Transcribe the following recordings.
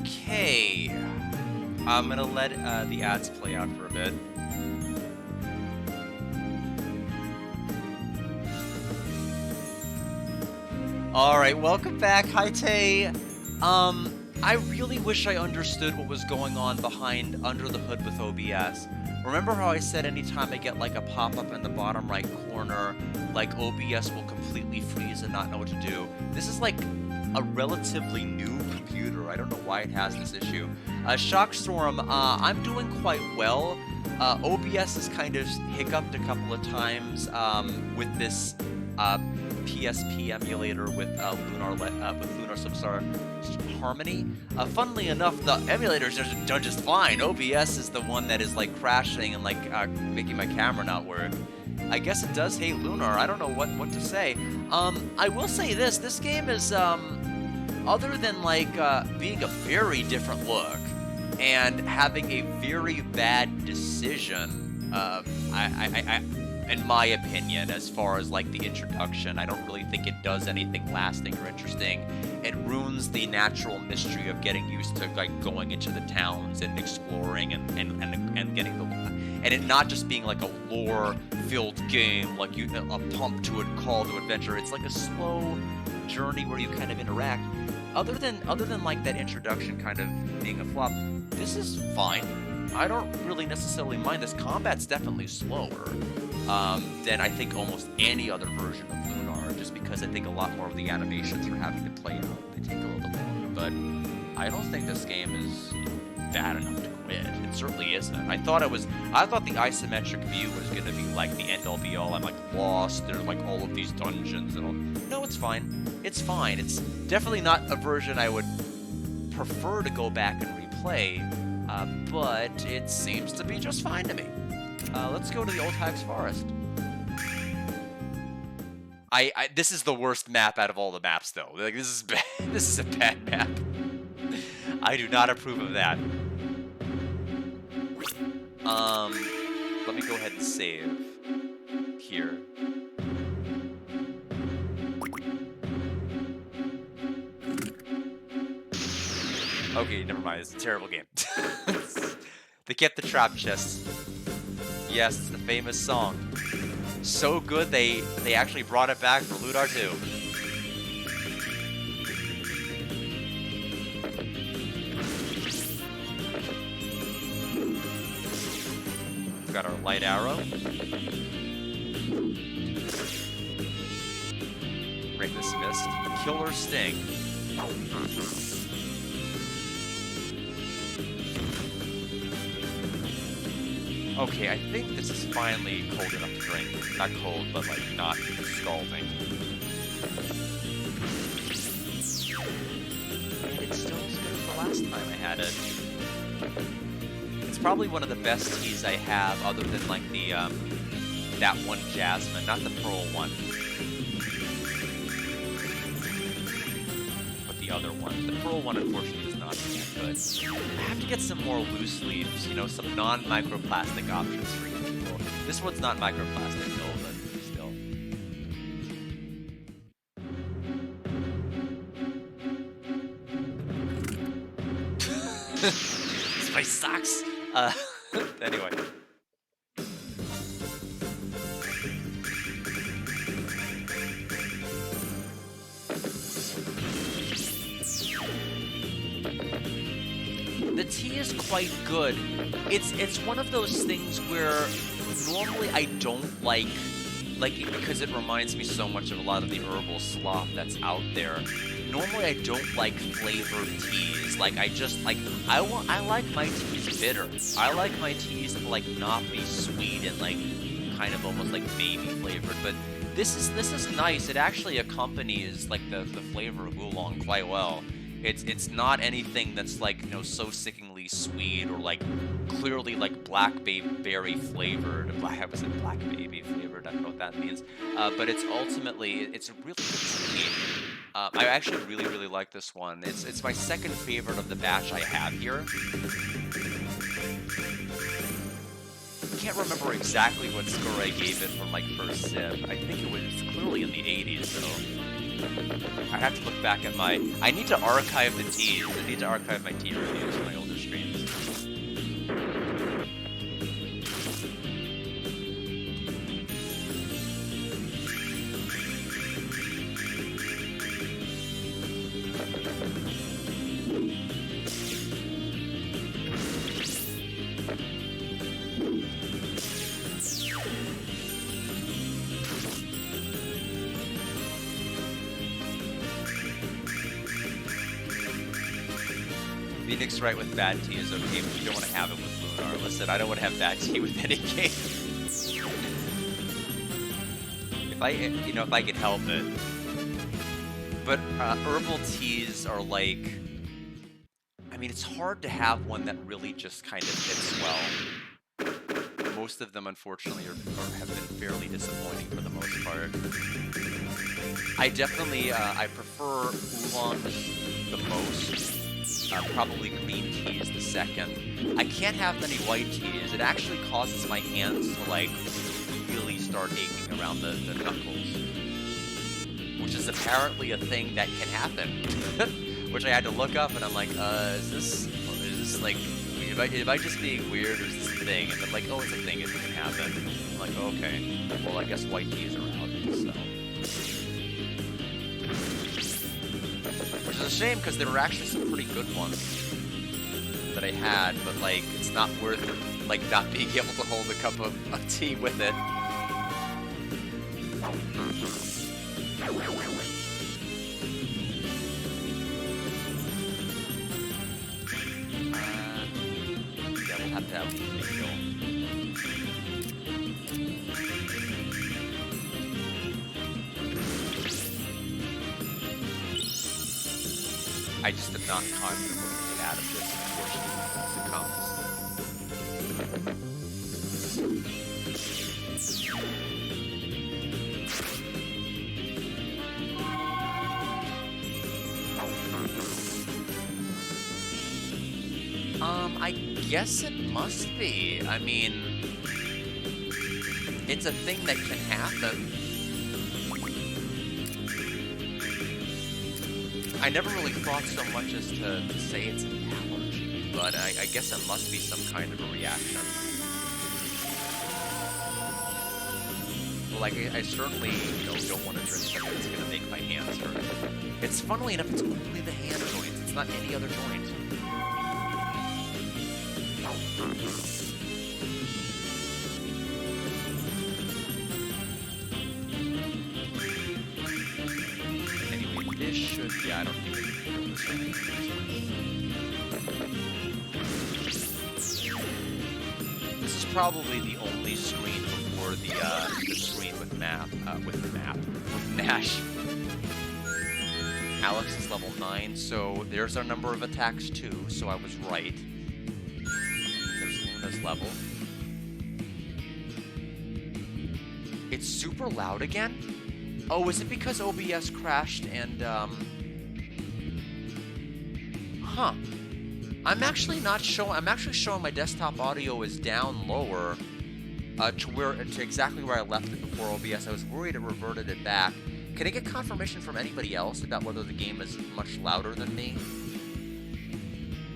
Okay. I'm gonna let the ads play out for a bit. Alright, welcome back. Hi, Tay. I really wish I understood what was going on behind under the hood with OBS. Remember how I said anytime I get like a pop-up in the bottom right corner, like OBS will completely freeze and not know what to do? This is like a relatively new computer. I don't know why it has this issue. Shockstorm, I'm doing quite well. OBS has kind of hiccuped a couple of times with this PSP emulator with Lunar Substar Harmony. Funnily enough, the emulators are done just fine. OBS is the one that is like crashing and like making my camera not work. I guess it does hate Lunar. I don't know what to say. I will say this. This game is, other than like being a very different look and having a very bad decision, in my opinion, as far as like the introduction, I don't really think it does anything lasting or interesting. It ruins the natural mystery of getting used to like going into the towns and exploring and getting the and it not just being like a lore-filled game, like a pump to a call to adventure. It's like a slow journey where you kind of interact. Other than like that introduction kind of being a flop, this is fine. I don't really necessarily mind. This combat's definitely slower than I think almost any other version of Lunar, just because I think a lot more of the animations are having to play out. They take a little longer, but I don't think this game is bad enough to quit. It certainly isn't. I thought the isometric view was gonna be like the end all be all. I'm like lost. There's like all of these dungeons and all. No, it's fine. It's fine. It's definitely not a version I would prefer to go back and replay, but it seems to be just fine to me. Let's go to the Old Hags Forest. This is the worst map out of all the maps, though. Like, this is bad. This is a bad map. I do not approve of that. Let me go ahead and save here. Okay, never mind. It's a terrible game. They kept the trap chest. Yes, it's the famous song. So good they actually brought it back for Lunar 2. We've got our light arrow. Ringless Mist. Killer Sting. Okay, I think this is finally cold enough to drink. Not cold, but like not scalding. And it's still as good as the last time I had it. It's probably one of the best teas I have, other than like the that one Jasmine, not the Pearl one, but the other one. The Pearl one, unfortunately, is not that good. I have to get some more loose leaves, you know, some non-microplastic options for you people. This one's not microplastic though, but still. It's my socks! Anyway. The tea is quite good. It's one of those things where normally I don't like it because it reminds me so much of a lot of the herbal slop that's out there. Normally I don't like flavored teas. Like I like my teas bitter. I like my teas to like not be sweet and like kind of almost like baby flavored. But this is nice. It actually accompanies like the flavor of oolong quite well. It's not anything that's like, you know, so sickeningly sweet or like clearly like blackberry flavored. I was it black baby flavored? I don't know what that means. But it's ultimately it's a really good tea. I actually really like this one. It's my second favorite of the batch I have here. I can't remember exactly what score I gave it from like first sip. I think it was clearly in the 80s though. I have to look back at my... I need to archive the teas. I need to archive my tea reviews from my older streams. Phoenix right with bad tea is okay, but you don't want to have it with Lunar. Listen, I don't want to have bad tea with any game. If I can help it. But herbal teas are like... I mean, it's hard to have one that really just kind of hits well. Most of them, unfortunately, have been fairly disappointing for the most part. I definitely, I prefer oolong the most. Probably green tea is the second. I can't have many white teas. It actually causes my hands to, like, really start aching around the knuckles. Which is apparently a thing that can happen. Which I had to look up, and I'm like, is this like, am I just being weird, or is this a thing? And I'm like, oh, it's a thing, it can happen. I'm like, okay, well, I guess white teas are out, so. Which is a shame, because there were actually some pretty good ones that I had, but, like, it's not worth, like, not being able to hold a cup of tea with it. Yeah, we'll have to have a refill. I just am not confident what we get out of this, unfortunately, as it comes. I guess it must be. I mean, it's a thing that can happen. I never really thought so much as to say it's an allergy, but I guess it must be some kind of a reaction. Well, like, I certainly, don't want to drink something that's going to make my hands hurt. It's, funnily enough, it's only the hand joints. It's not any other joint. This should, yeah, I don't think we can kill this one. This is probably the only screen before the screen with with Nash. Alex is level 9, so there's our number of attacks too, so I was right. There's Luna's level. It's super loud again? Oh, is it because OBS crashed and, Huh. I'm actually not showing... I'm actually showing my desktop audio is down lower, to exactly where I left it before OBS. I was worried it reverted it back. Can I get confirmation from anybody else about whether the game is much louder than me?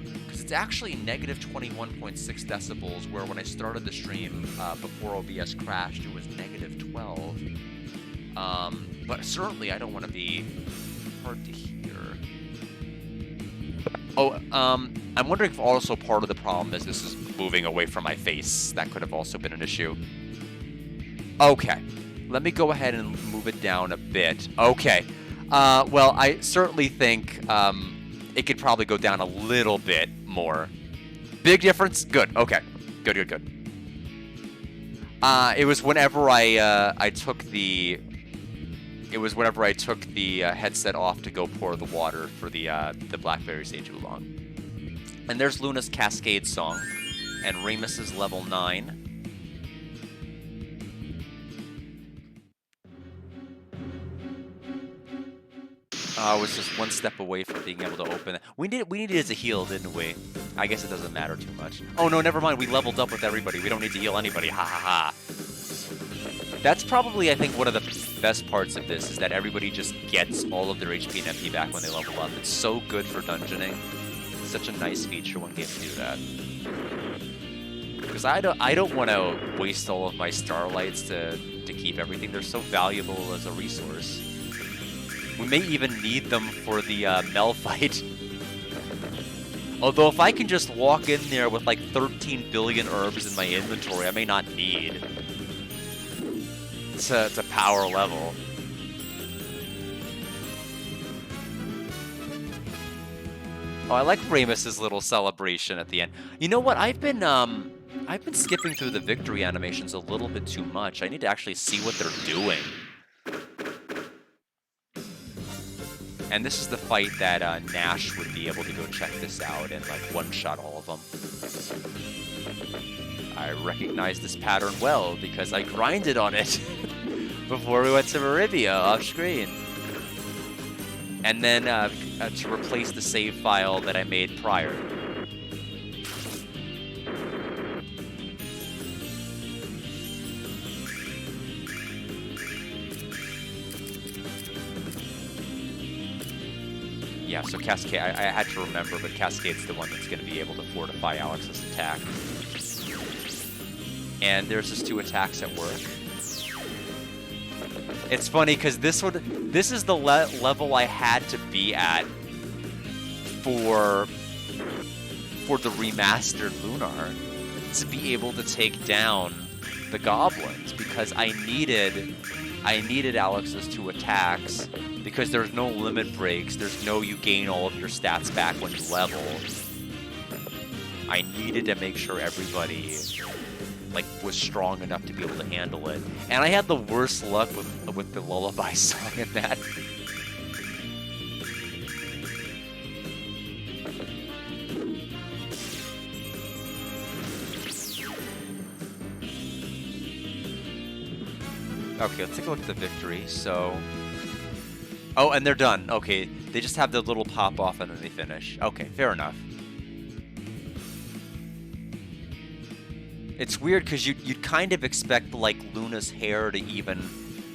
Because it's actually negative 21.6 decibels, where when I started the stream, before OBS crashed, it was negative 12. But certainly I don't want to be hard to hear. Oh, I'm wondering if also part of the problem is this is moving away from my face. That could have also been an issue. Okay, let me go ahead and move it down a bit. Okay, well, I certainly think it could probably go down a little bit more. Big difference? Good, okay. Good, good, good. It was whenever I took the... It was whenever I took the headset off to go pour the water for the Blackberry Sage Oolong. And there's Luna's Cascade song, and Remus is level 9. I was just one step away from being able to open it. We needed it as a heal, didn't we? I guess it doesn't matter too much. Oh no, never mind. We leveled up with everybody. We don't need to heal anybody. Ha ha ha. That's probably, I think, one of the best parts of this is that everybody just gets all of their HP and MP back when they level up. It's so good for dungeoning. It's such a nice feature when games do that. Because I don't want to waste all of my starlights to keep everything. They're so valuable as a resource. We may even need them for the Mel fight. Although if I can just walk in there with like 13 billion herbs in my inventory, I may not need. It's a power level. Oh, I like Ramus's little celebration at the end. You know what? I've been skipping through the victory animations a little bit too much. I need to actually see what they're doing. And this is the fight that Nash would be able to go check this out and like one-shot all of them. I recognize this pattern well because I grinded on it before we went to Maribia off screen. And then to replace the save file that I made prior. Yeah, so Cascade, I had to remember, but Cascade's the one that's going to be able to fortify Alex's attack. And there's his 2 attacks at work. It's funny, because this is the level I had to be at for the remastered Lunar, to be able to take down the goblins, because I needed Alex's 2 attacks, because there's no limit breaks, there's no you gain all of your stats back when you level. I needed to make sure everybody like was strong enough to be able to handle it. And I had the worst luck with the lullaby song in that. Okay, let's take a look at the victory. So, oh, and they're done. Okay, they just have the little pop off and then they finish. Okay, fair enough. It's weird because you'd kind of expect like Luna's hair to even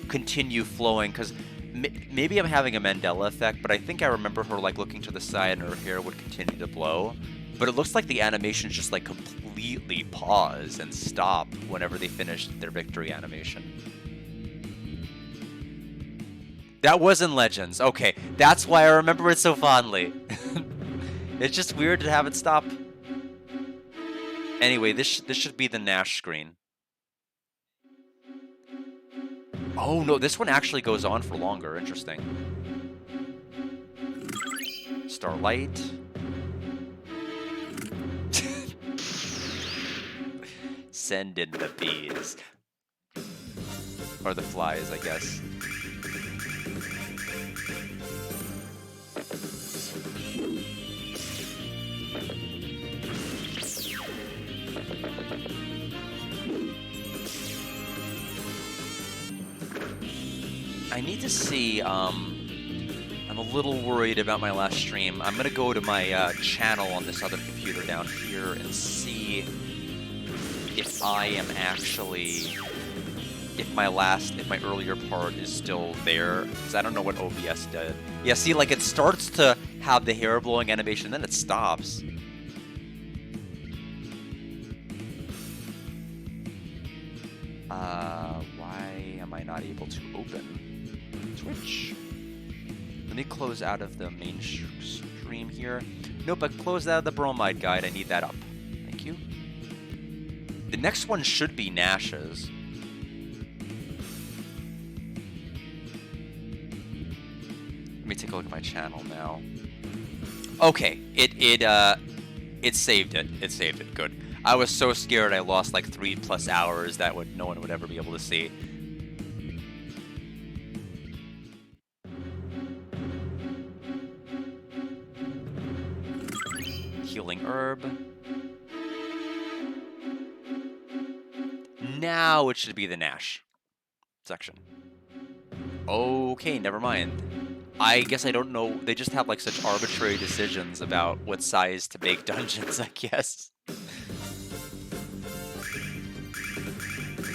continue flowing, because maybe I'm having a Mandela effect, but I think I remember her like looking to the side and her hair would continue to blow. But it looks like the animations just like completely pause and stop whenever they finish their victory animation. That was in Legends. Okay, that's why I remember it so fondly. It's just weird to have it stop. Anyway, this should be the Nash screen. Oh no, this one actually goes on for longer. Interesting. Starlight. Send in the bees. Or the flies, I guess. I need to see, I'm a little worried about my last stream. I'm gonna go to my channel on this other computer down here and see if I am actually, if my earlier part is still there, because I don't know what OBS did. Yeah, see, like it starts to have the hair blowing animation, then it stops. Why am I not able to open Twitch? Let me close out of the main stream here. Nope, I closed out of the bromide guide. I need that up. Thank you. The next one should be Nash's. Let me take a look at my channel now. Okay, it saved it. It saved it. Good. I was so scared I lost like 3+ hours that no one would ever be able to see. Healing herb. Now it should be the Nash section. Okay, never mind. I guess I don't know. They just have like such arbitrary decisions about what size to make dungeons, I guess.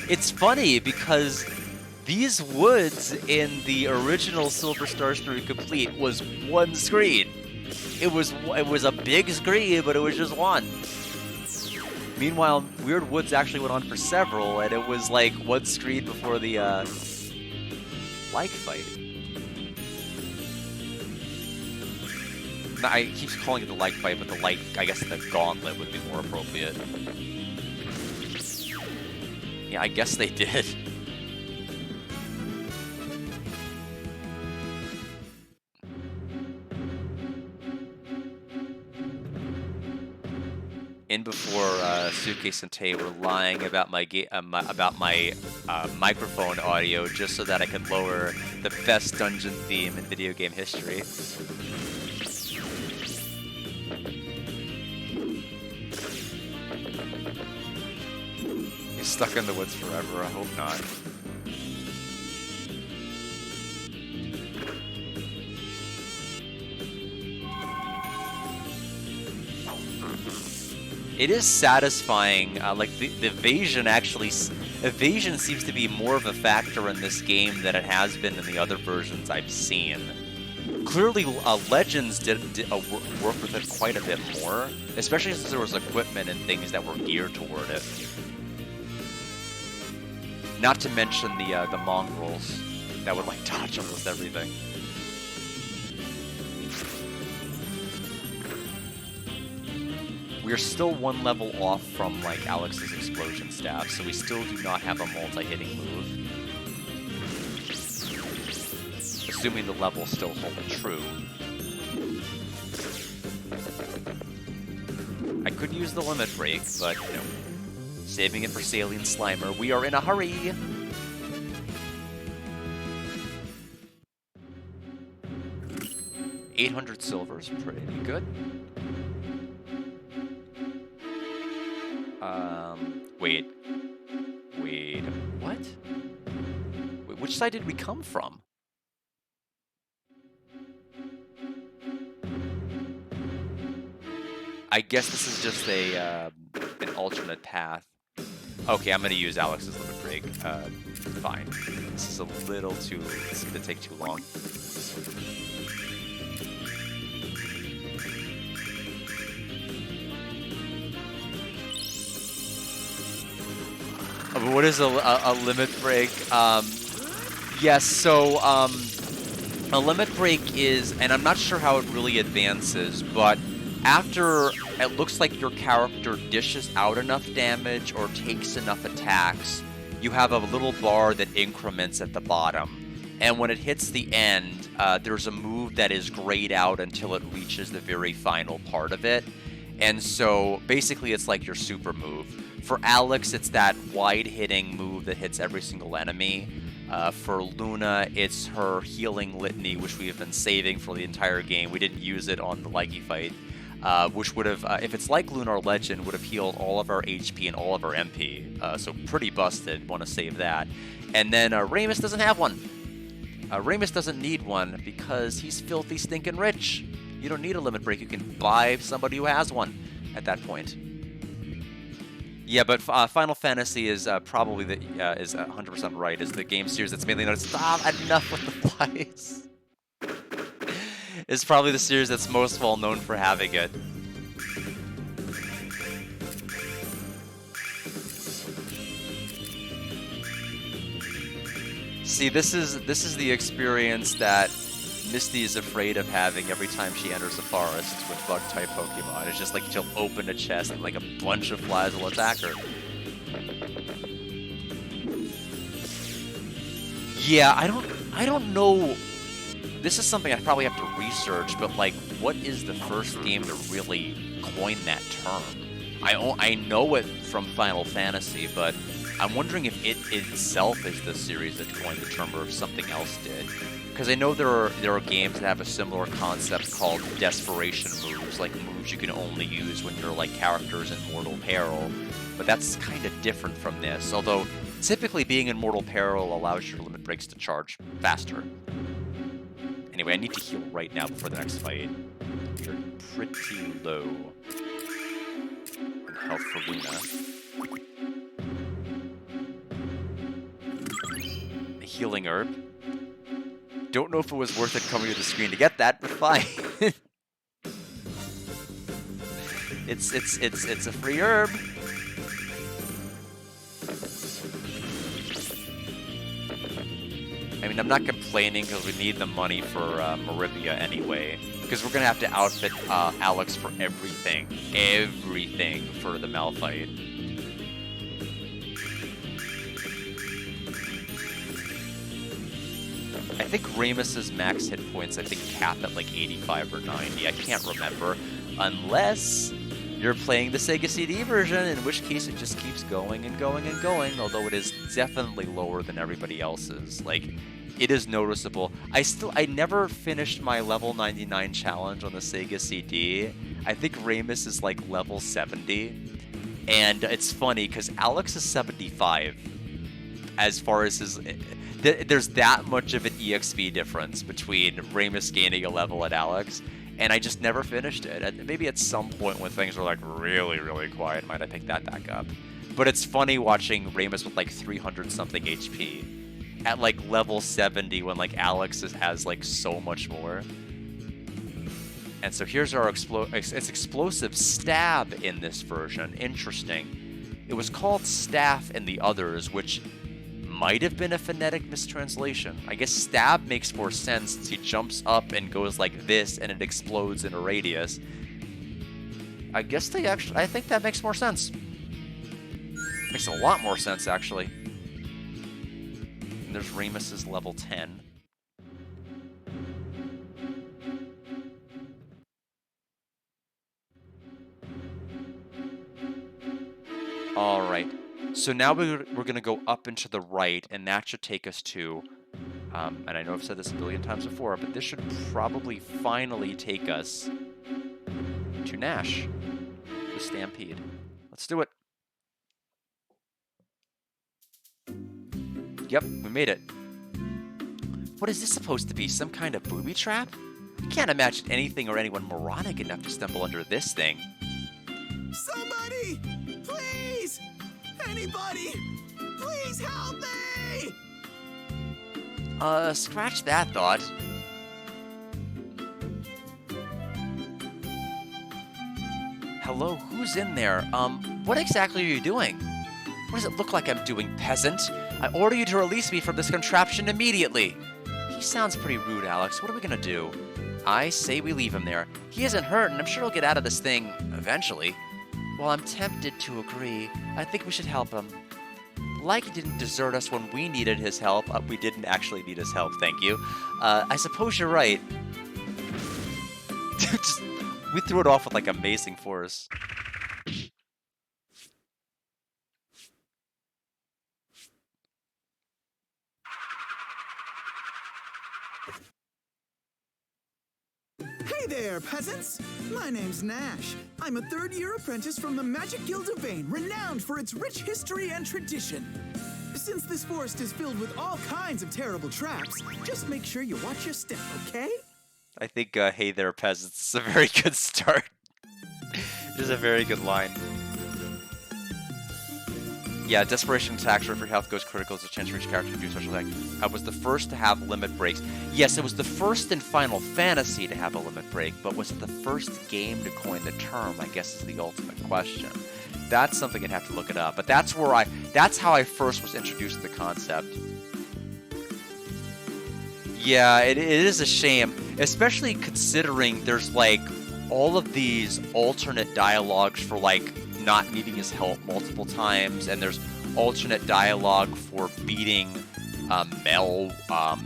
It's funny because These woods in the original Silver Star Story Complete was one screen. It was a big screen, but it was just one. Meanwhile, Weird Woods actually went on for several, and it was like one screen before the like fight. I keep calling it the like fight, but the like, I guess the gauntlet would be more appropriate. Yeah, I guess they did. In before Suitcase and Tay were lying about my microphone audio just so that I could lower the best dungeon theme in video game history. He's stuck in the woods forever, I hope not. It is satisfying, like the evasion evasion seems to be more of a factor in this game than it has been in the other versions I've seen. Clearly, Legends did work with it quite a bit more, especially since there was equipment and things that were geared toward it. Not to mention the mongrels that would like dodge almost everything. We're still one level off from like Alex's explosion staff, so we still do not have a multi-hitting move. Assuming the level's still holding true. I could use the limit break, but you know, saving it for Saline Slimer. We are in a hurry! $800 silver is pretty good. Wait, what? Wait, which side did we come from? I guess this is just an alternate path. Okay, I'm gonna use Alex's limit break. Fine. This is a little too, it's gonna take too long. What is a limit break? Yes, so a limit break is, and I'm not sure how it really advances, but after it looks like your character dishes out enough damage or takes enough attacks, you have a little bar that increments at the bottom. And when it hits the end, there's a move that is grayed out until it reaches the very final part of it. And so basically it's like your super move. For Alex, it's that wide-hitting move that hits every single enemy. For Luna, it's her healing litany, which we have been saving for the entire game. We didn't use it on the Leggy fight, which would have, if it's like Lunar Legend, would have healed all of our HP and all of our MP. So pretty busted, want to save that. And then Ramus doesn't have one. Ramus doesn't need one because he's filthy stinking rich. You don't need a limit break, you can buy somebody who has one at that point. Yeah, but Final Fantasy is probably is 100% right. Is the game series that's mainly known as stop enough with the flies. Is probably the series that's most well known for having it. See, this is the experience that Misty is afraid of having every time she enters a forest with bug-type Pokemon. It's just like she'll open a chest and like a bunch of flies will attack her. Yeah, I don't know. This is something I probably have to research, but like, what is the first game to really coin that term? I know it from Final Fantasy, but I'm wondering if it itself is the series that coined the term or if something else did. Because I know there are games that have a similar concept called desperation moves, like moves you can only use when you're like characters in mortal peril. But that's kind of different from this, although typically being in mortal peril allows your limit breaks to charge faster. Anyway, I need to heal right now before the next fight. You're pretty low in health for Luna. healing herb. Don't know if it was worth it coming to the screen to get that, but fine. It's a free herb. I mean, I'm not complaining because we need the money for Marivia anyway. Because we're going to have to outfit Alex for everything. Everything for the Malphite. I think Ramus's max hit points, I think, cap at like 85 or 90. I can't remember. Unless you're playing the Sega CD version, in which case it just keeps going and going and going, although it is definitely lower than everybody else's. Like, it is noticeable. I never finished my level 99 challenge on the Sega CD. I think Ramus is like level 70. And it's funny, because Alex is 75. As far as his... There's that much of an EXP difference between Ramus gaining a level and Alex. And I just never finished it. Maybe at some point when things were like really, really quiet, might I pick that back up. But it's funny watching Ramus with like 300 something HP at like level 70 when like Alex has like so much more. And so here's our it's explosive stab in this version. Interesting. It was called staff in the others, which might have been a phonetic mistranslation. I guess stab makes more sense since he jumps up and goes like this and it explodes in a radius. I guess I think that makes more sense. Makes a lot more sense, actually. And there's Ramus's level 10. Alright. So now we're going to go up and to the right, and that should take us to, and I know I've said this a billion times before, but this should probably finally take us to Nash, the Stampede. Let's do it. Yep, we made it. What is this supposed to be, some kind of booby trap? I can't imagine anything or anyone moronic enough to stumble under this thing. Somebody! Please! Anybody! Please help me! Scratch that thought. Hello, who's in there? What exactly are you doing? What does it look like I'm doing, peasant? I order you to release me from this contraption immediately. He sounds pretty rude, Alex. What are we gonna do? I say we leave him there. He isn't hurt, and I'm sure he'll get out of this thing eventually. Well, I'm tempted to agree. I think we should help him. Like he didn't desert us when we needed his help. We didn't actually need his help, thank you. I suppose you're right. We threw it off with like amazing force. Hey there, peasants! My name's Nash. I'm a third-year apprentice from the Magic Guild of Vane, renowned for its rich history and tradition. Since this forest is filled with all kinds of terrible traps, just make sure you watch your step, okay? I think, hey there, peasants, is a very good start. It is a very good line. Yeah, Desperation attacks where if your health goes critical, it's a chance for each character to do a special attack. I was the first to have limit breaks. Yes, it was the first in Final Fantasy to have a limit break, but was it the first game to coin the term, I guess is the ultimate question. That's something I'd have to look it up, but that's how I first was introduced to the concept. Yeah, it is a shame, especially considering there's like all of these alternate dialogues for like not needing his help multiple times, and there's alternate dialogue for beating Mel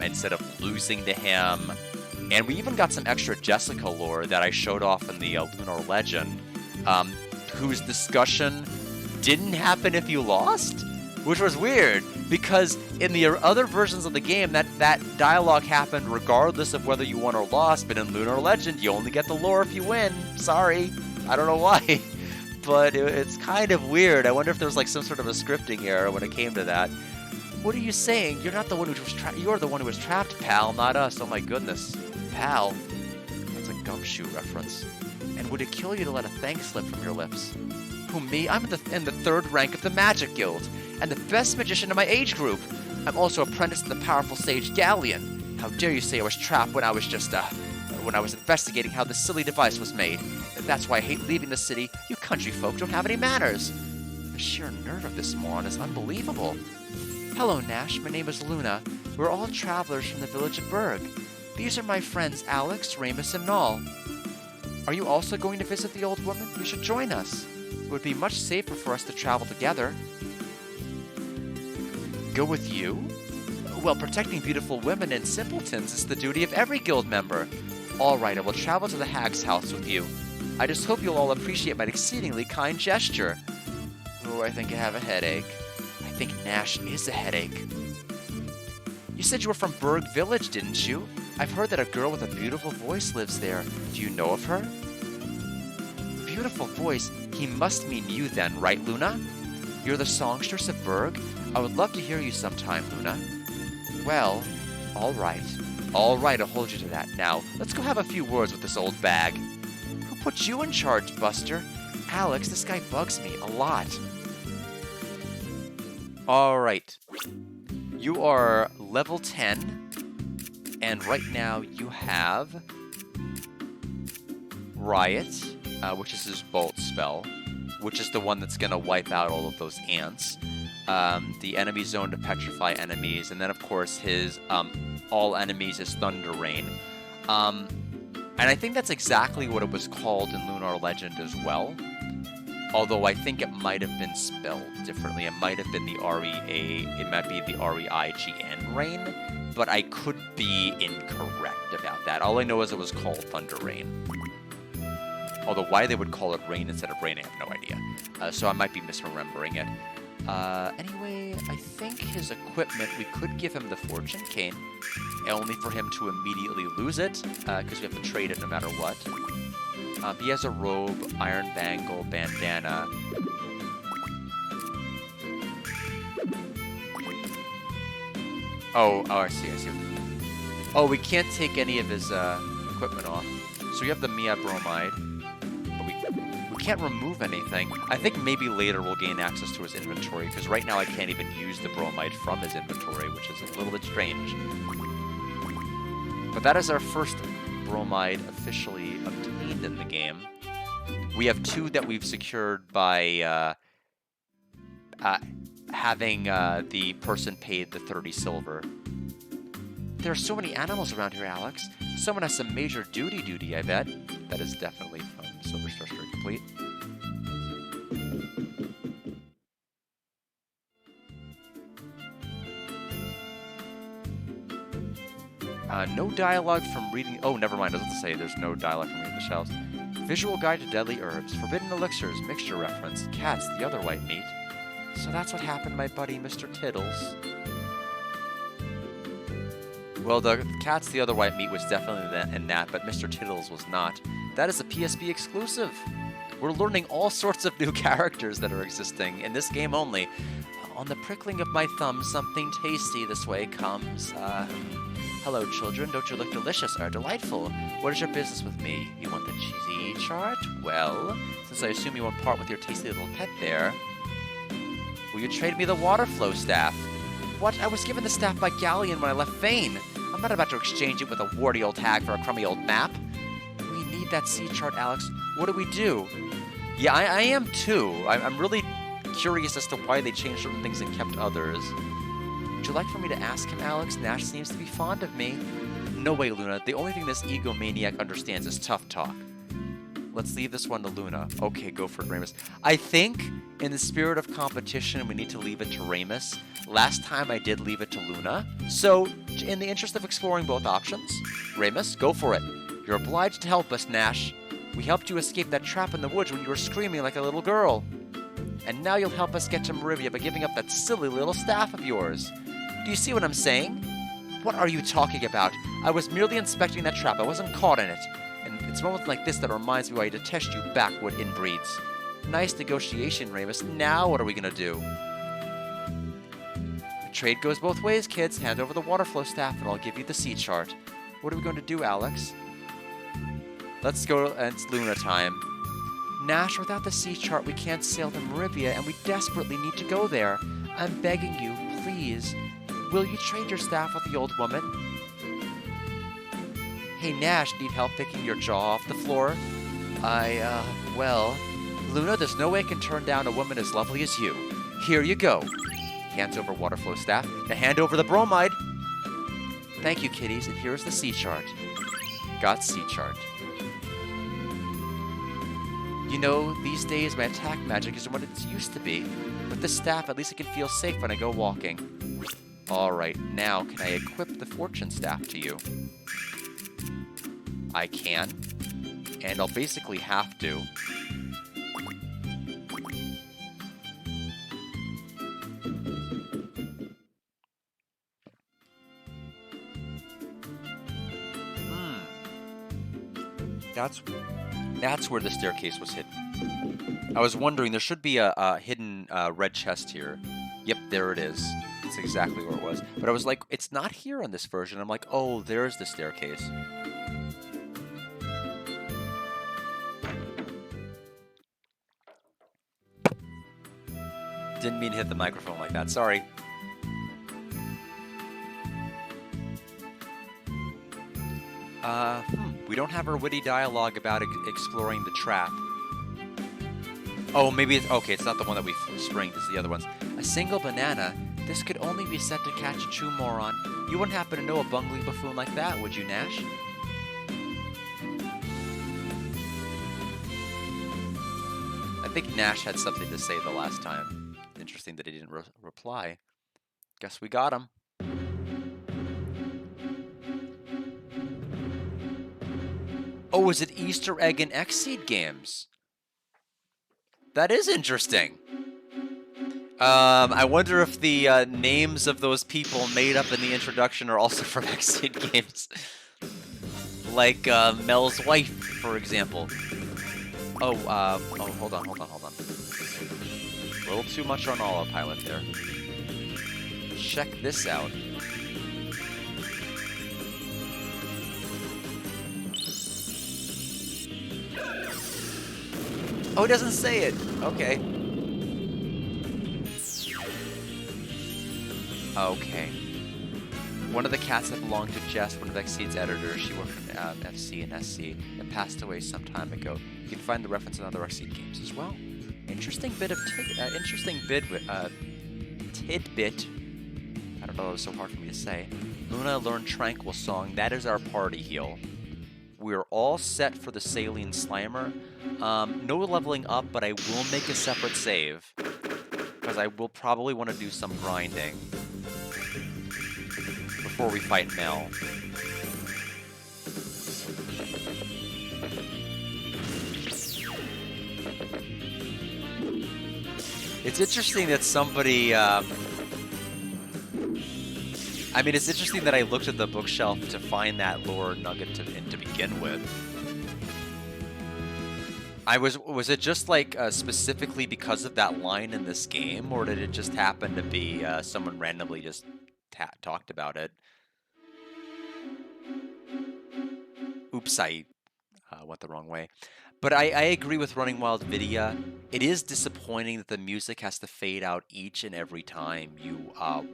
instead of losing to him. And we even got some extra Jessica lore that I showed off in the Lunar Legend, whose discussion didn't happen if you lost, which was weird, because in the other versions of the game, that dialogue happened regardless of whether you won or lost, but in Lunar Legend, you only get the lore if you win. Sorry, I don't know why. But it's kind of weird. I wonder if there was like some sort of a scripting error when it came to that. What are you saying? You're not the one who was trapped. You're the one who was trapped, pal, not us. Oh my goodness. Pal. That's a gumshoe reference. And would it kill you to let a thanks slip from your lips? Who, me? I'm in the third rank of the Magic Guild, and the best magician in my age group. I'm also apprenticed to the powerful sage Galleon. How dare you say I was trapped when I was when I was investigating how this silly device was made. That's why I hate leaving the city. You country folk don't have any manners. The sheer nerve of this moron is unbelievable. Hello, Nash. My name is Luna. We're all travelers from the village of Berg. These are my friends Alex, Ramus, and Null. Are you also going to visit the old woman? You should join us. It would be much safer for us to travel together. Go with you? Well, protecting beautiful women and simpletons is the duty of every guild member. All right, I will travel to the hag's house with you. I just hope you'll all appreciate my exceedingly kind gesture. Oh, I think I have a headache. I think Nash is a headache. You said you were from Berg Village, didn't you? I've heard that a girl with a beautiful voice lives there. Do you know of her? Beautiful voice? He must mean you then, right, Luna? You're the songstress of Berg? I would love to hear you sometime, Luna. Well, all right. All right, I'll hold you to that. Now, let's go have a few words with this old bag. Who put you in charge, Buster? Alex, this guy bugs me a lot. All right. You are level 10, and right now you have Riot, which is his bolt spell, which is the one that's going to wipe out all of those ants. The enemy zone to petrify enemies, and then of course his all enemies is Thunder Rain. And I think that's exactly what it was called in Lunar Legend as well. Although I think it might have been spelled differently. It might have been the R-E-A, it might be the R-E-I-G-N Rain, but I could be incorrect about that. All I know is it was called Thunder Rain. Although why they would call it Rain instead of Rain, I have no idea. So I might be misremembering it. Anyway, I think his equipment, we could give him the Fortune Cane, only for him to immediately lose it, because we have to trade it no matter what. He has a robe, iron bangle, bandana. Oh, I see. Oh, we can't take any of his equipment off. So we have the Mia Bromide, but we can't remove anything. I think maybe later we'll gain access to his inventory, because right now I can't even use the Bromide from his inventory, which is a little bit strange. But that is our first Bromide officially obtained in the game. We have 2 that we've secured by having the person paid the 30 silver. There are so many animals around here, Alex. Someone has some major duty, I bet. That is definitely from Silver Star Story Complete. No dialogue from reading... Oh, never mind. I was about to say there's no dialogue from reading the shelves. Visual guide to deadly herbs, forbidden elixirs, mixture reference, cats, the other white meat. So that's what happened to my buddy, Mr. Tiddles. Well, the cats, the other white meat was definitely in that, but Mr. Tiddles was not. That is a PSP exclusive. We're learning all sorts of new characters that are existing in this game only. On the prickling of my thumb, something tasty this way comes. Hello, children. Don't you look delicious or delightful? What is your business with me? You want the cheesy chart? Well, since I assume you won't part with your tasty little pet there, will you trade me the water flow staff? What? I was given the staff by Galleon when I left Vane. I'm not about to exchange it with a warty old hag for a crummy old map. We need that sea chart, Alex. What do we do? Yeah, I am too. I'm really curious as to why they changed certain things and kept others. Would you like for me to ask him, Alex? Nash seems to be fond of me. No way, Luna. The only thing this egomaniac understands is tough talk. Let's leave this one to Luna. Okay, go for it, Ramus. I think, in the spirit of competition, we need to leave it to Ramus. Last time I did leave it to Luna. So, in the interest of exploring both options, Ramus, go for it. You're obliged to help us, Nash. We helped you escape that trap in the woods when you were screaming like a little girl. And now you'll help us get to Merivia by giving up that silly little staff of yours. Do you see what I'm saying? What are you talking about? I was merely inspecting that trap. I wasn't caught in it. And it's moments like this that reminds me why I detest you backwood inbreeds. Nice negotiation, Ramus. Now what are we gonna do? The trade goes both ways, kids. Hand over the water flow staff and I'll give you the sea chart. What are we going to do, Alex? Let's go, it's Luna time. Nash, without the sea chart, we can't sail to Merivia, and we desperately need to go there. I'm begging you, please. Will you trade your staff with the old woman? Hey, Nash, need help picking your jaw off the floor? Well, Luna, there's no way I can turn down a woman as lovely as you. Here you go. Hands over water flow staff. Now hand over the bromide. Thank you, kiddies, and here's the sea chart. Got sea chart. You know, these days my attack magic isn't what it used to be. With this staff, at least I can feel safe when I go walking. Alright, now can I equip the fortune staff to you? I can. And I'll basically have to. That's where the staircase was hidden. I was wondering, there should be a hidden red chest here. Yep, there it is. It's exactly where it was. But I was like, it's not here on this version. I'm like, oh, there's the staircase. Didn't mean to hit the microphone like that. Sorry. We don't have our witty dialogue about exploring the trap. Oh, maybe it's... Okay, it's not the one that we springed. It's the other ones. A single banana? This could only be set to catch a true moron. You wouldn't happen to know a bungling buffoon like that, would you, Nash? I think Nash had something to say the last time. Interesting that he didn't reply. Guess we got him. Oh, is it Easter egg and X-Seed games? That is interesting. I wonder if the names of those people made up in the introduction are also from X-Seed games. Like Mel's wife, for example. Oh, hold on. A little too much on autopilot there. Check this out. Oh, it doesn't say it. Okay. Okay. One of the cats that belonged to Jess, one of X-Seed's editors, she worked in FC and SC, and passed away some time ago. You can find the reference in other X-Seed games as well. Interesting bit of tidbit. I don't know, it was so hard for me to say. Luna learned Tranquil Song. That is our party heal. We're all set for the Saline Slimer. No leveling up, but I will make a separate save. Because I will probably want to do some grinding before we fight Mel. It's interesting that somebody... I mean, it's interesting that I looked at the bookshelf to find that lore nugget to begin with. Was it just like specifically because of that line in this game, or did it just happen to be someone randomly just talked about it? Oops, I went the wrong way. But I agree with Running Wild Vidya. It is disappointing that the music has to fade out each and every time you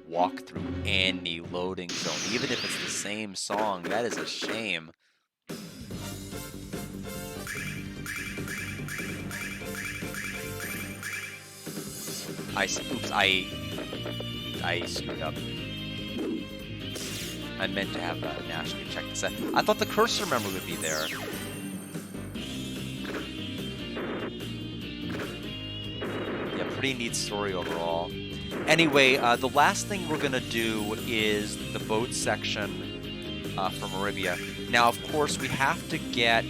walk through any loading zone, even if it's the same song. That is a shame. Oops, I screwed up. I meant to have Nash check this out. I thought the cursor memory would be there. Pretty neat story overall. Anyway, the last thing we're gonna do is the boat section from Arabia. Now, of course, we have to get...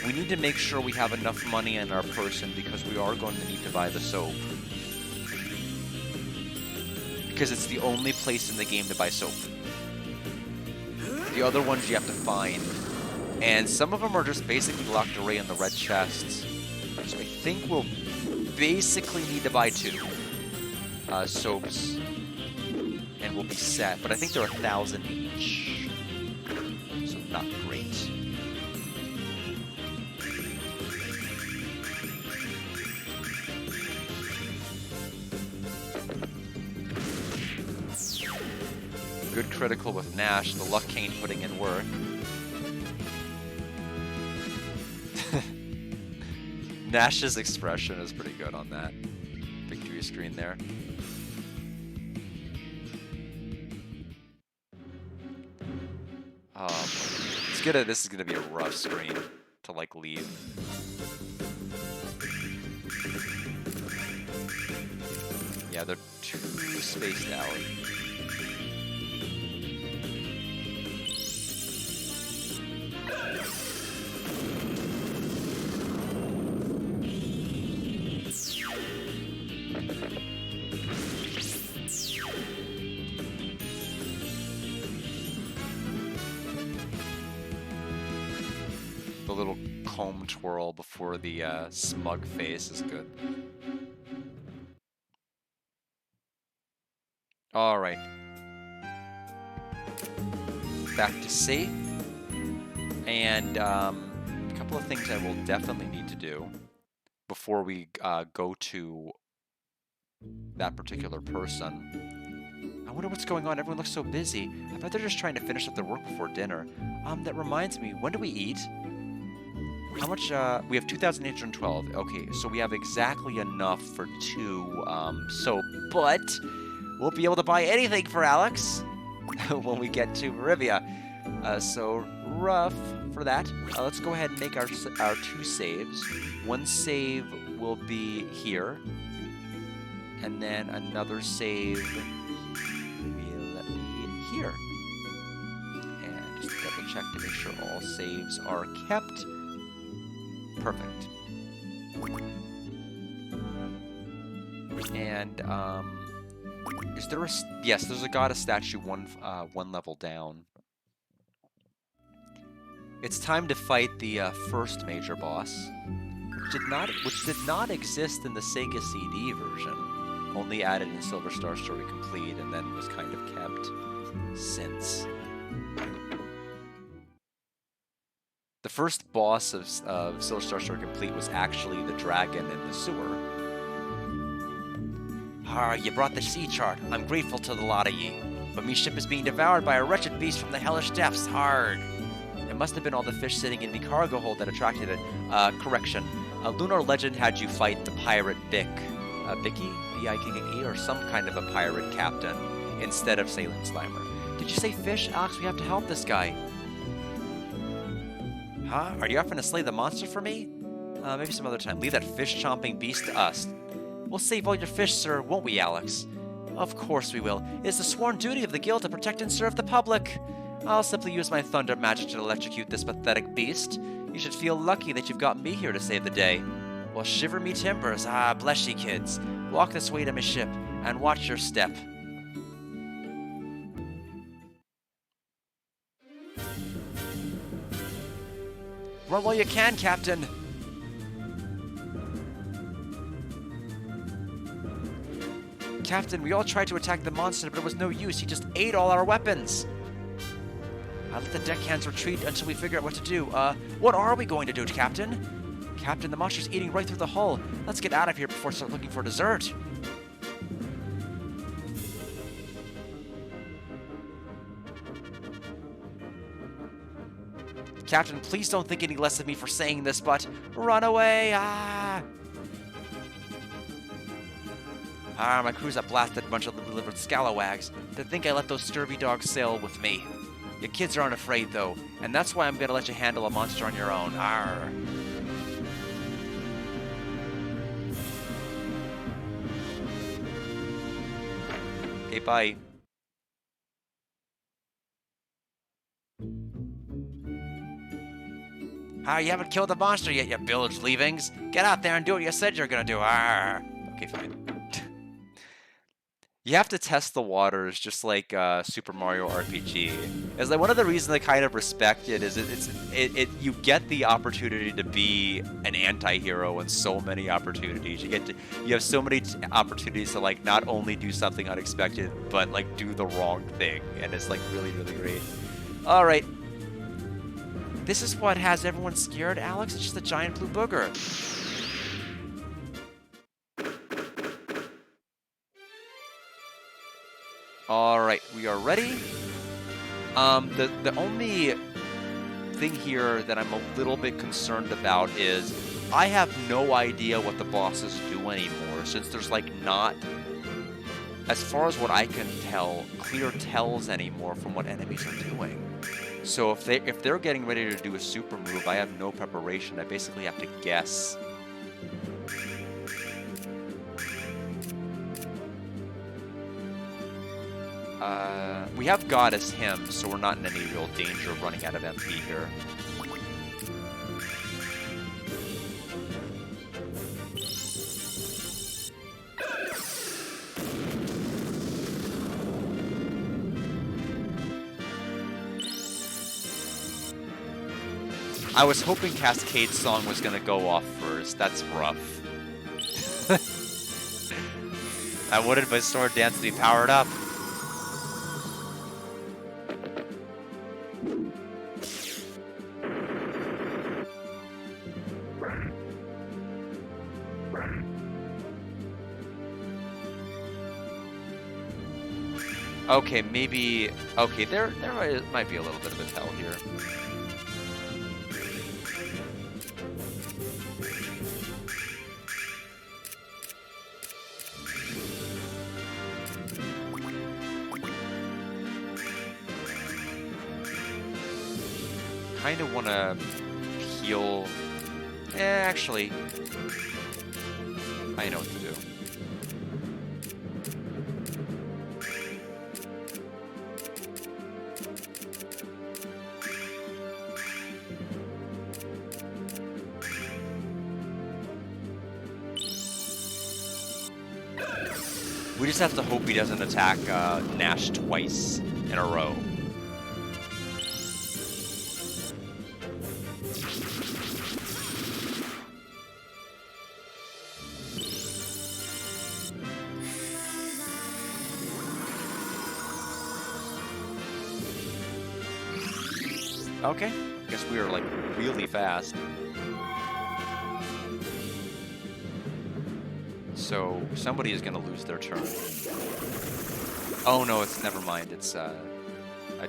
We need to make sure we have enough money in our person because we are going to need to buy the soap. Because it's the only place in the game to buy soap. The other ones you have to find. And some of them are just basically locked away in the red chests. So I think we'll basically need to buy 2 soaps, and we'll be set. But I think they're 1,000 each, so not great. Good critical with Nash, the Luck Cane putting in work. Nash's expression is pretty good on that victory screen there. This is gonna be a rough screen to like leave. Yeah, they're too spaced out. The little comb twirl before the smug face is good. All right. Back to safe. And a couple of things I will definitely need to do before we go to that particular person. I wonder what's going on. Everyone looks so busy. I bet they're just trying to finish up their work before dinner. That reminds me, when do we eat? How much? We have 2,812. Okay, so we have exactly enough for 2. But we'll be able to buy anything for Alex when we get to Rivia. So rough for that. Let's go ahead and make our 2 saves. One save will be here, and then another save will be here. And just double check to make sure all saves are kept. Perfect. And is there a yes? There's a goddess statue one level down. It's time to fight the first major boss, which did not exist in the Sega CD version. Only added in Silver Star Story Complete, and then was kind of kept since. The first boss of Silver Star Story Complete was actually the dragon in the sewer. You brought the sea chart. I'm grateful to the lot of ye. But me ship is being devoured by a wretched beast from the hellish depths. Hard. It must have been all the fish sitting in the cargo hold that attracted it. Correction. Lunar legend had you fight the pirate Bicky? B-I-K-K-E, or some kind of a pirate captain, instead of Sailing Slimer. Did you say fish? Alex, we have to help this guy. Huh? Are you offering to slay the monster for me? Maybe some other time. Leave that fish-chomping beast to us. We'll save all your fish, sir, won't we, Alex? Of course we will. It is the sworn duty of the guild to protect and serve the public. I'll simply use my thunder magic to electrocute this pathetic beast. You should feel lucky that you've got me here to save the day. Well, shiver me timbers. Bless ye, kids. Walk this way to my ship, and watch your step. Run while you can, Captain. Captain, we all tried to attack the monster, but it was no use. He just ate all our weapons. I'll let the deckhands retreat until we figure out what to do. What are we going to do, Captain? Captain, the monster's eating right through the hull. Let's get out of here before we start looking for dessert. Captain, please don't think any less of me for saying this, but run away! My crew's a blasted bunch of delivered scalawags that think I let those scurvy dogs sail with me. Your kids aren't afraid, though, and that's why I'm gonna let you handle a monster on your own. Arr. Okay, bye. You haven't killed the monster yet, you bilge leavings. Get out there and do what you said you're gonna do. Arr. Okay, fine. You have to test the waters, just like Super Mario RPG. It's like one of the reasons I kind of respect it is you get the opportunity to be an anti-hero in so many opportunities. You have so many opportunities to like not only do something unexpected, but like do the wrong thing, and it's like really, really great. All right, this is what has everyone scared, Alex. It's just a giant blue booger. All right, we are ready. The only thing here that I'm a little bit concerned about is I have no idea what the bosses do anymore, since there's like not, as far as what I can tell, clear tells anymore from what enemies are doing. So if they're getting ready to do a super move, I have no preparation. I basically have to guess. We have Goddess Hymn, so we're not in any real danger of running out of MP here. I was hoping Cascade's song was gonna go off first. That's rough. I wanted my sword dance to be powered up. Okay, maybe... Okay, there might be a little bit of a tell here. Kind of want to heal... actually... I know what to do. We just have to hope he doesn't attack Nash twice in a row. Okay, guess we are like really fast. So somebody is gonna lose their turn. Oh no, it's never mind. It's I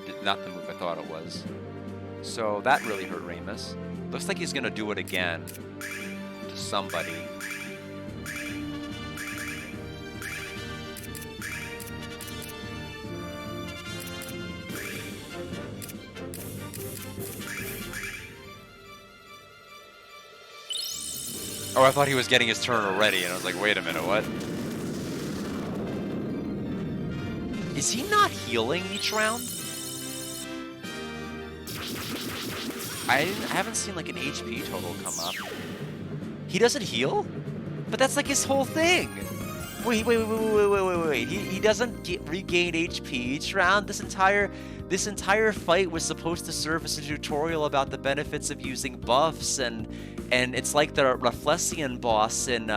did not the move I thought it was. So that really hurt Ramus. Looks like he's gonna do it again to somebody. Oh, I thought he was getting his turn already, and I was like, wait a minute, what? Is he not healing each round? I haven't seen like an HP total come up. He doesn't heal? But that's like his whole thing. Wait. He doesn't regain HP each round. This entire fight was supposed to serve as a tutorial about the benefits of using buffs, and it's like the Rafflesian boss in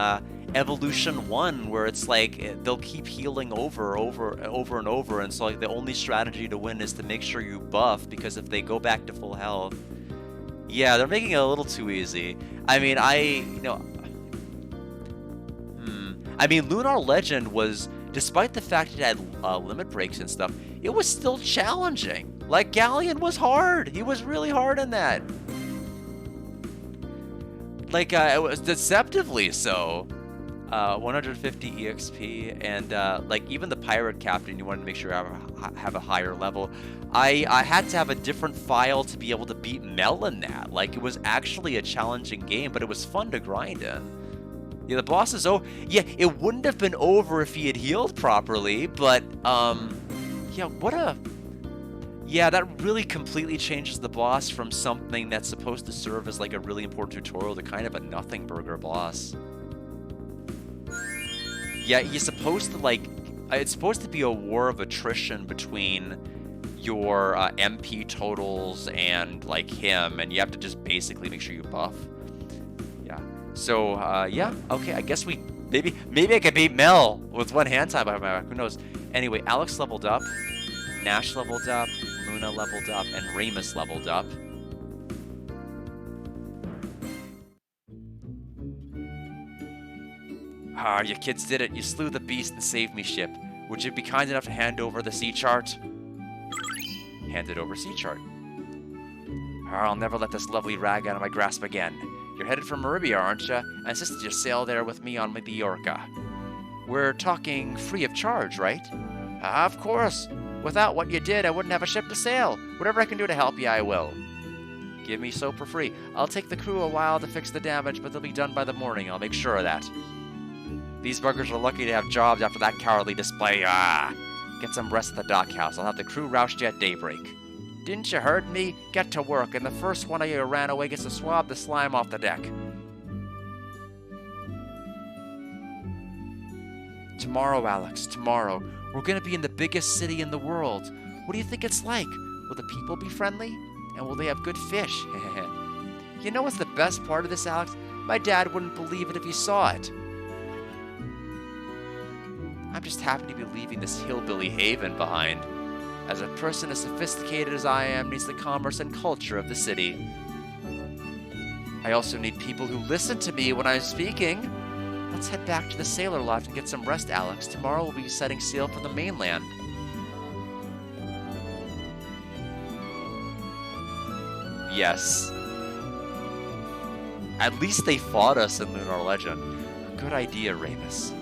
Evolution 1, where it's like they'll keep healing over and over, and so like the only strategy to win is to make sure you buff, because if they go back to full health, yeah, they're making it a little too easy. I mean, I mean, Lunar Legend was, despite the fact it had limit breaks and stuff, it was still challenging. Like, Galleon was hard. He was really hard in that. Like, it was deceptively so. 150 EXP, and like even the Pirate Captain, you wanted to make sure you have a higher level. I had to have a different file to be able to beat Mel in that. Like, it was actually a challenging game, but it was fun to grind in. Yeah, the boss is over. Yeah, it wouldn't have been over if he had healed properly, but yeah, yeah, that really completely changes the boss from something that's supposed to serve as like a really important tutorial to kind of a nothing burger boss. Yeah, he's supposed to like, it's supposed to be a war of attrition between your MP totals and like him, and you have to just basically make sure you buff. Yeah. So yeah, okay, I guess maybe I could beat Mel with one hand tie behind my back. Who knows? Anyway, Alex leveled up, Nash leveled up, Luna leveled up, and Ramus leveled up. Ah, you kids did it. You slew the beast and saved me, ship. Would you be kind enough to hand over the sea chart? handed over sea chart. I'll never let this lovely rag out of my grasp again. You're headed for Maribia, aren't you? I insisted you sail there with me on Majorca. We're talking free of charge, right? Of course. Without what you did, I wouldn't have a ship to sail. Whatever I can do to help you, I will. Give me soap for free. I'll take the crew a while to fix the damage, but they'll be done by the morning. I'll make sure of that. These buggers are lucky to have jobs after that cowardly display. Get some rest at the dockhouse. I'll have the crew roused you at daybreak. Didn't you heard me? Get to work, and the first one of you who ran away gets to swab the slime off the deck. Tomorrow, Alex, tomorrow. We're gonna be in the biggest city in the world. What do you think it's like? Will the people be friendly? And will they have good fish? You know what's the best part of this, Alex? My dad wouldn't believe it if he saw it. I'm just happy to be leaving this hillbilly haven behind, as a person as sophisticated as I am needs the commerce and culture of the city. I also need people who listen to me when I'm speaking. Let's head back to the sailor loft and get some rest, Alex. Tomorrow we'll be setting sail for the mainland. Yes. At least they fought us in Lunar Legend. Good idea, Ramus.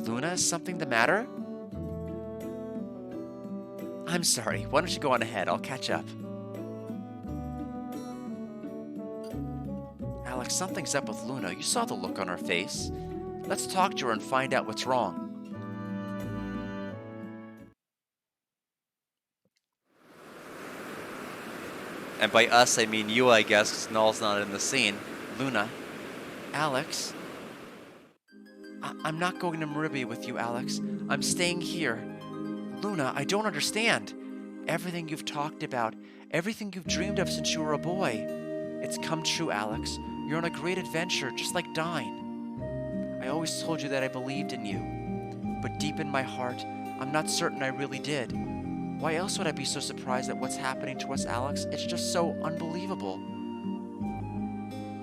Luna, is something the matter? I'm sorry. Why don't you go on ahead? I'll catch up. Alex, something's up with Luna. You saw the look on her face. Let's talk to her and find out what's wrong. And by us, I mean you, I guess, because Null's not in the scene. Luna. Alex. I'm not going to Maribia with you, Alex. I'm staying here. Luna, I don't understand. Everything you've talked about, everything you've dreamed of since you were a boy. It's come true, Alex. You're on a great adventure, just like Dine. I always told you that I believed in you. But deep in my heart, I'm not certain I really did. Why else would I be so surprised at what's happening to us, Alex? It's just so unbelievable.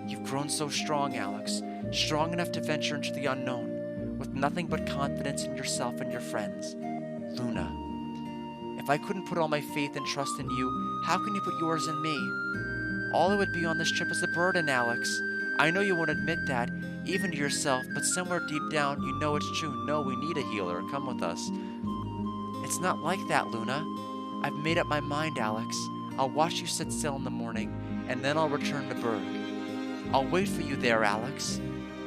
You've grown so strong, Alex. Strong enough to venture into the unknown, with nothing but confidence in yourself and your friends. Luna, if I couldn't put all my faith and trust in you, how can you put yours in me? All it would be on this trip is a burden, Alex. I know you won't admit that, even to yourself, but somewhere deep down, you know it's true. No, we need a healer. Come with us. It's not like that, Luna. I've made up my mind, Alex. I'll watch you set sail in the morning, and then I'll return to Berg. I'll wait for you there, Alex.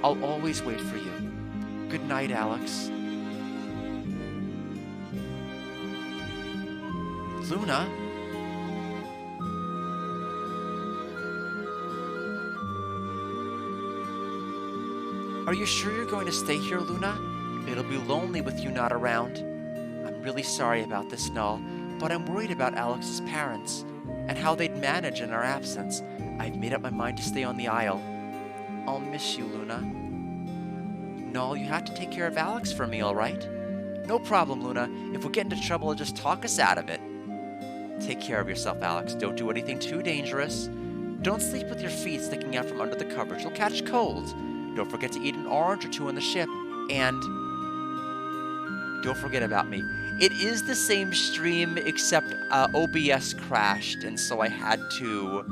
I'll always wait for you. Good night, Alex. Luna? Are you sure you're going to stay here, Luna? It'll be lonely with you not around. I'm really sorry about this, Null, but I'm worried about Alex's parents and how they'd manage in our absence. I've made up my mind to stay on the Isle. I'll miss you, Luna. Null, you have to take care of Alex for me, all right? No problem, Luna. If we get into trouble, just talk us out of it. Take care of yourself, Alex. Don't do anything too dangerous. Don't sleep with your feet sticking out from under the covers. You'll catch cold. Don't forget to eat an orange or two on the ship. And don't forget about me. It is the same stream, except OBS crashed, and so I had to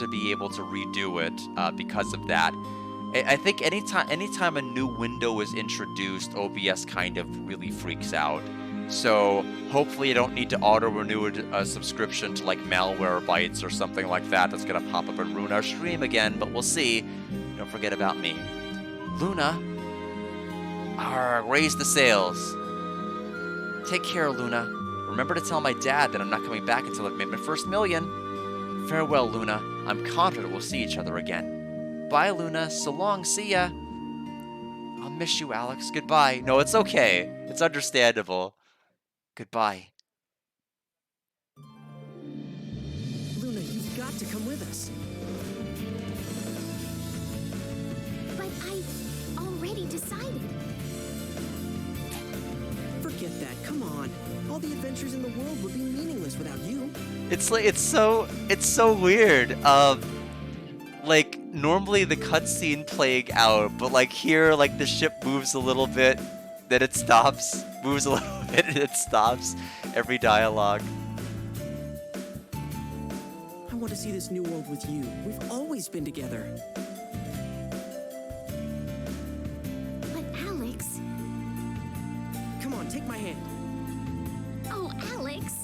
be able to redo it because of that. I think anytime a new window is introduced, OBS kind of really freaks out. So hopefully I don't need to auto-renew a subscription to like Malwarebytes or something like that that's gonna pop up and ruin our stream again, but we'll see. Don't forget about me. Luna, raise the sails. Take care, Luna. Remember to tell my dad that I'm not coming back until I've made my first million. Farewell, Luna. I'm confident we'll see each other again. Bye, Luna. So long. See ya. I'll miss you, Alex. Goodbye. No, it's okay. It's understandable. Goodbye. Luna, you've got to come with us. But I've already decided. Forget that. Come on. All the adventures in the world would be meaningless without you. It's like it's so weird. Like normally the cutscene playing out, but like here, like the ship moves a little bit, Then it stops, moves a little bit, and it stops. Every dialogue. I want to see this new world with you. We've always been together. But Alex... Come on, take my hand. Oh, Alex!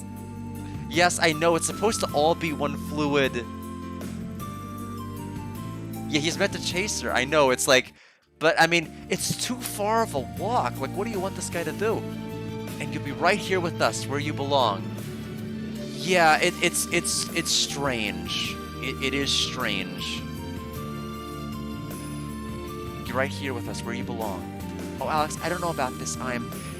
Yes, I know, it's supposed to all be one fluid. Yeah, he's meant to chase her. I know, it's like... But, I mean, it's too far of a walk. Like, what do you want this guy to do? And you'll be right here with us, where you belong. Yeah, it's strange. It is strange. You're right here with us, where you belong. Oh, Alex, I don't know about this.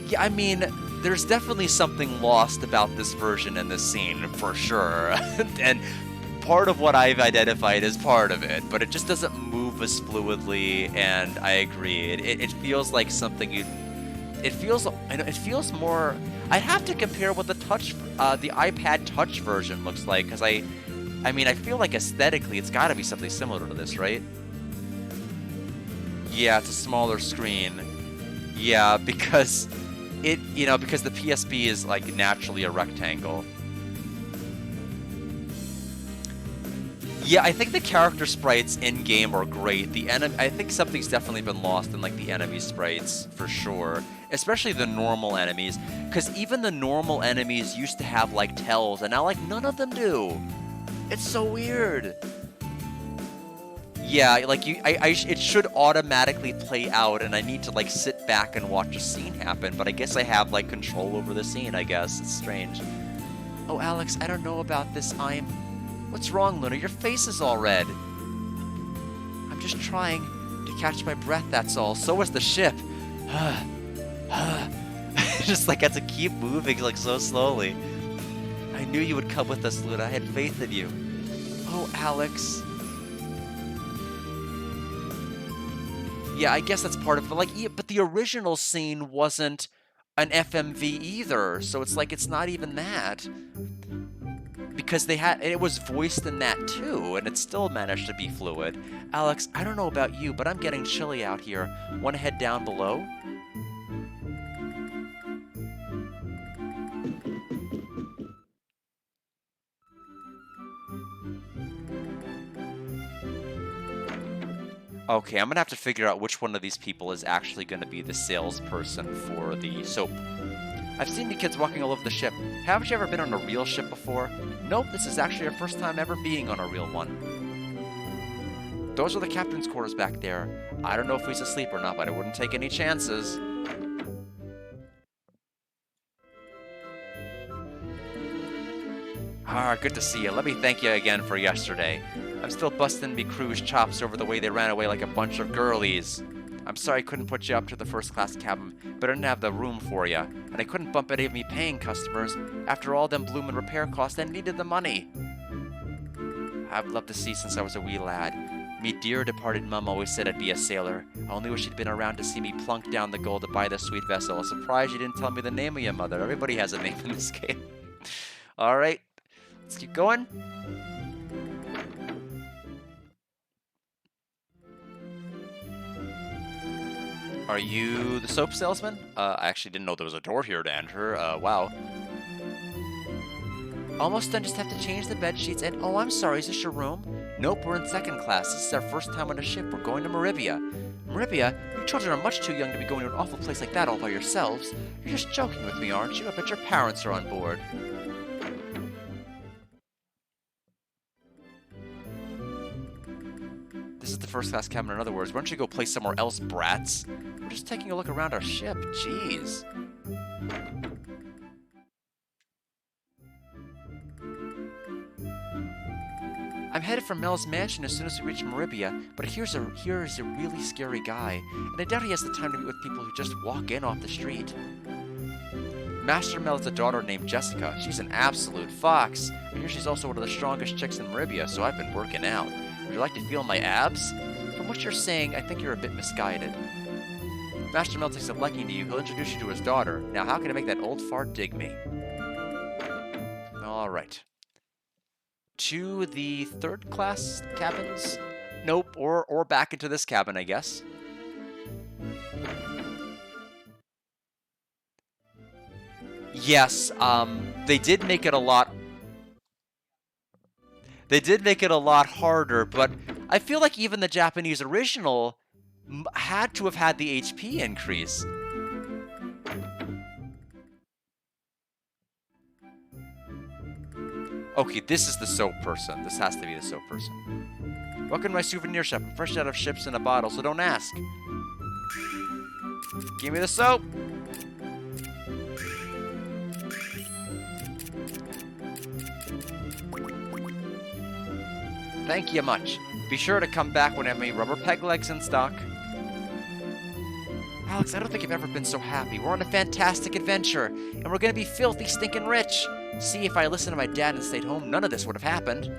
Yeah, I mean, there's definitely something lost about this version and this scene, for sure. And part of what I've identified is part of it, but it just doesn't move as fluidly, and I agree. It feels like something you... It feels more... I'd have to compare what the iPad Touch version looks like, because I mean, I feel like aesthetically it's got to be something similar to this, right? Yeah, it's a smaller screen. Yeah, because because the PSP is like naturally a rectangle. Yeah, I think the character sprites in-game are great. I think something's definitely been lost in like the enemy sprites, for sure. Especially the normal enemies, because even the normal enemies used to have like tells, and now like none of them do. It's so weird. Yeah, like it should automatically play out, and I need to like sit back and watch a scene happen, but I guess I have like control over the scene, I guess. It's strange. Oh, Alex, I don't know about this. What's wrong, Lunar? Your face is all red. I'm just trying to catch my breath, that's all. So is the ship. Just like I have to keep moving like so slowly. I knew you would come with us, Luna. I had faith in you. Oh, Alex. Yeah, I guess that's part of it. Like, yeah, but the original scene wasn't an FMV either, so it's like it's not even that. Because it was voiced in that too, and it still managed to be fluid. Alex, I don't know about you, but I'm getting chilly out here. Want to head down below? Okay, I'm gonna have to figure out which one of these people is actually gonna be the salesperson for the soap. I've seen the kids walking all over the ship. Haven't you ever been on a real ship before? Nope, this is actually our first time ever being on a real one. Those are the captain's quarters back there. I don't know if he's asleep or not, but I wouldn't take any chances. Good to see you. Let me thank you again for yesterday. I'm still busting me crew's chops over the way they ran away like a bunch of girlies. I'm sorry I couldn't put you up to the first-class cabin, but I didn't have the room for you, and I couldn't bump any of me paying customers. After all them bloomin' repair costs, I needed the money. I've loved the sea since I was a wee lad. Me dear departed mum always said I'd be a sailor. I only wish she'd been around to see me plunk down the gold to buy this sweet vessel. Surprised you didn't tell me the name of your mother. Everybody has a name in this game. Alright, let's keep going. Are you the soap salesman? I actually didn't know there was a door here to enter. Wow. Almost done, just have to change the bed sheets and... Oh, I'm sorry, is this your room? Nope, we're in second class. This is our first time on a ship. We're going to Maribia. Maribia? You children are much too young to be going to an awful place like that all by yourselves. You're just joking with me, aren't you? I bet your parents are on board. This is the first class cabin, in other words. Why don't you go play somewhere else, brats? We're just taking a look around our ship. Jeez. I'm headed for Mel's mansion as soon as we reach Maribia, but here is a really scary guy, and I doubt he has the time to meet with people who just walk in off the street. Master Mel has a daughter named Jessica. She's an absolute fox. I hear she's also one of the strongest chicks in Maribia, so I've been working out. Would you like to feel my abs? From what you're saying, I think you're a bit misguided. Master Mel takes a liking to you. He'll introduce you to his daughter. Now, how can I make that old fart dig me? Alright. To the third class cabins? Nope, or back into this cabin, I guess. Yes, they did make it a lot. They did make it a lot harder, but I feel like even the Japanese original had to have had the HP increase. Okay, this is the soap person. This has to be the soap person. Welcome to my souvenir shop. I'm fresh out of ships in a bottle, so don't ask. Give me the soap. Thank you much. Be sure to come back when I have any rubber peg legs in stock. Alex, I don't think I've ever been so happy. We're on a fantastic adventure, and we're gonna be filthy stinking rich. See, if I listened to my dad and stayed home, none of this would have happened.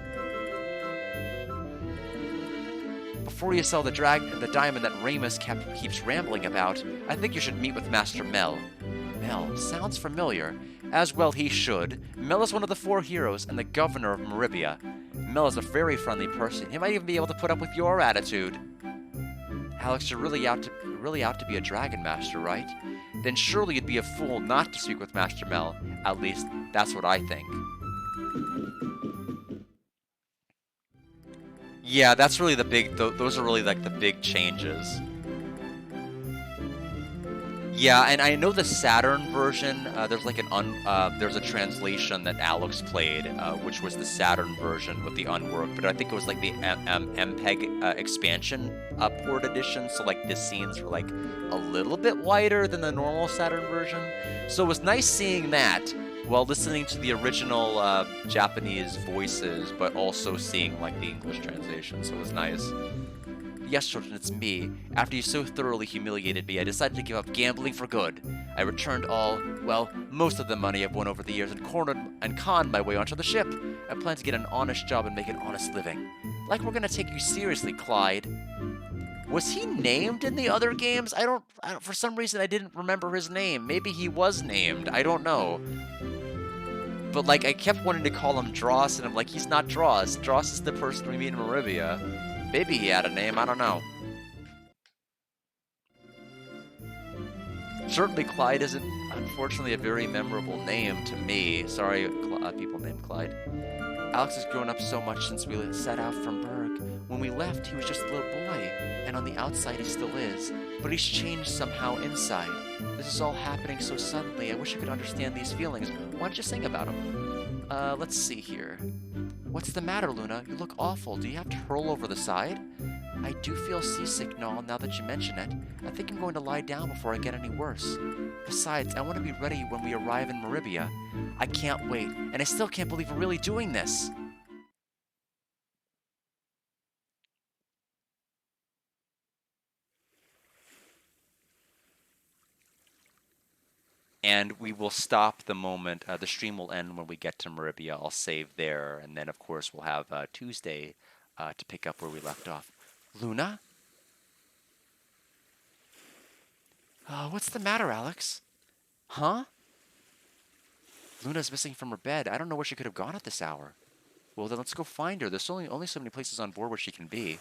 Before you sell the diamond that Ramus keeps rambling about, I think you should meet with Master Mel. Mel sounds familiar. As well he should. Mel is one of the 4 heroes and the governor of Maribia. Mel is a very friendly person. He might even be able to put up with your attitude. Alex, you're really out to be a dragon master, right? Then surely you'd be a fool not to speak with Master Mel. At least, that's what I think. Yeah, that's really the big. Those are really like the big changes. Yeah, and I know the Saturn version. There's like there's a translation that Alex played, which was the Saturn version with the unworked. But I think it was like the MPEG expansion port edition. So like the scenes were like a little bit wider than the normal Saturn version. So it was nice seeing that while listening to the original Japanese voices, but also seeing like the English translation. So it was nice. Yes, children, it's me. After you so thoroughly humiliated me, I decided to give up gambling for good. I returned most of the money I've won over the years and conned my way onto the ship. I plan to get an honest job and make an honest living. Like we're gonna take you seriously, Clyde. Was he named in the other games? I don't for some reason I didn't remember his name. Maybe he was named. I don't know. But like I kept wanting to call him Dross, and I'm like, he's not Dross. Dross is the person we meet in Maribia. Maybe he had a name, I don't know. Certainly Clyde isn't, unfortunately, a very memorable name to me. Sorry, people named Clyde. Alex has grown up so much since we set out from Berg. When we left, he was just a little boy, and on the outside he still is, but he's changed somehow inside. This is all happening so suddenly, I wish I could understand these feelings. Why don't you sing about them? Let's see here. What's the matter, Luna? You look awful. Do you have to hurl over the side? I do feel seasick, now that you mention it. I think I'm going to lie down before I get any worse. Besides, I want to be ready when we arrive in Maribia. I can't wait, and I still can't believe we're really doing this. And we will stop the moment. The stream will end when we get to Maribia. I'll save there, and then, of course, we'll have Tuesday to pick up where we left off. Luna? What's the matter, Alex? Huh? Luna's missing from her bed. I don't know where she could have gone at this hour. Well, then let's go find her. There's only so many places on board where she can be.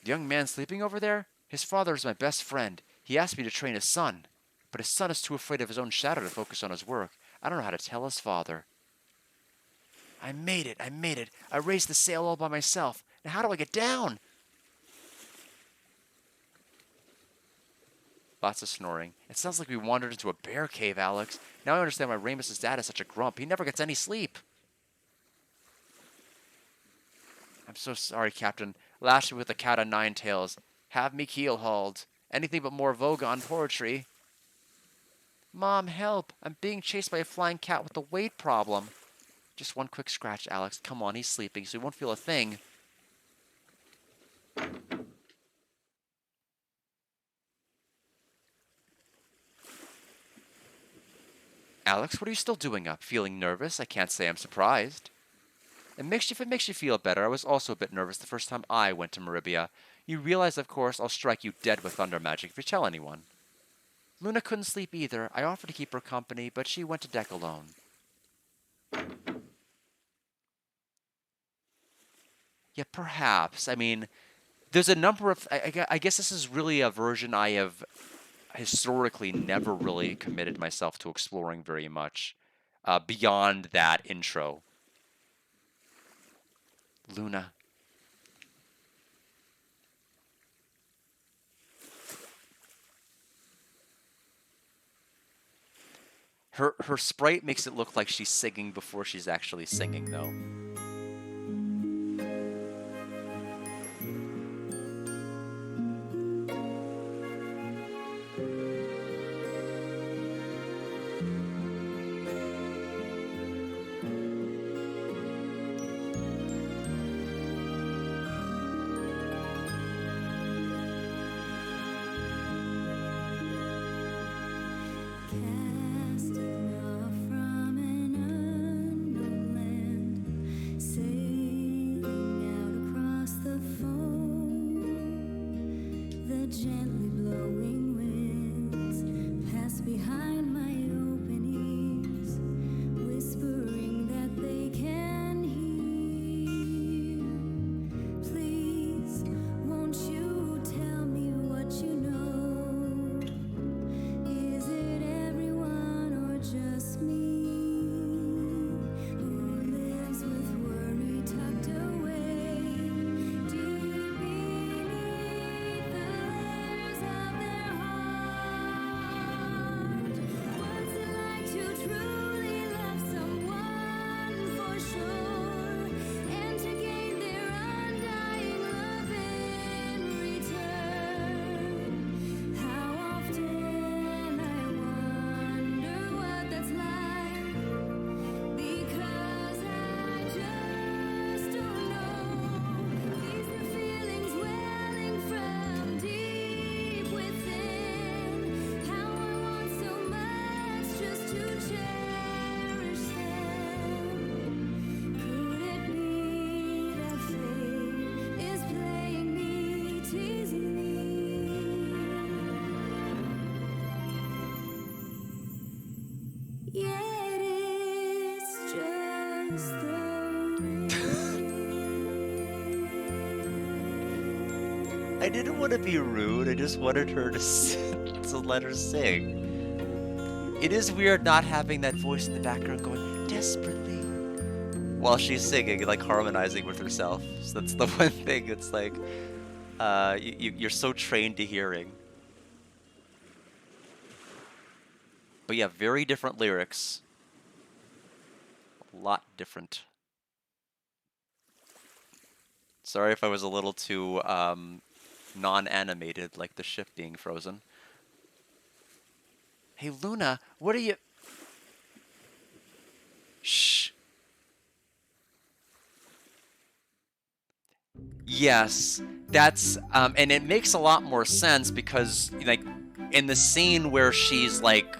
The young man sleeping over there? His father is my best friend. He asked me to train his son. But his son is too afraid of his own shadow to focus on his work. I don't know how to tell his father. I made it. I raised the sail all by myself. Now how do I get down? Lots of snoring. It sounds like we wandered into a bear cave, Alex. Now I understand why Ramus's dad is such a grump. He never gets any sleep. I'm so sorry, Captain. Lash me with a cat o' nine tails. Have me keel-hauled. Anything but more Vogon poetry. Mom, help! I'm being chased by a flying cat with a weight problem. Just one quick scratch, Alex. Come on, he's sleeping, so he won't feel a thing. Alex, what are you still doing up? Feeling nervous? I can't say I'm surprised. If it makes you feel better, I was also a bit nervous the first time I went to Maribia. You realize, of course, I'll strike you dead with thunder magic if you tell anyone. Luna couldn't sleep either. I offered to keep her company, but she went to deck alone. Yeah, perhaps. I mean, there's a number of I guess this is really a version I have historically never really committed myself to exploring very much beyond that intro. Luna. Her sprite makes it look like she's singing before she's actually singing, though. Casting off from an unknown land, sailing out across the foam. The gently blowing winds pass behind my open ears, whispering that they can hear. Please, won't you tell me what you know? Is it everyone or just me who lives with worry tucked away deep beneath the layers of their heart? What's it like to truly love someone for sure, and to gain their undying love in return? How often I wonder what that's like, because I just don't know. These new feelings welling from deep within, how I want so much just to cherish them. Could it be that fate is playing me, teasing me? Yet it's just the way. I didn't want to be rude. I just wanted her to to let her sing. It is weird not having that voice in the background going desperately while she's singing, like harmonizing with herself. So that's the one thing. It's like you're so trained to hearing. But yeah, very different lyrics. A lot different. Sorry if I was a little too non-animated, like the ship being frozen. Hey, Luna, what are you... Shh. Yes, that's... and it makes a lot more sense because, like, in the scene where she's, like,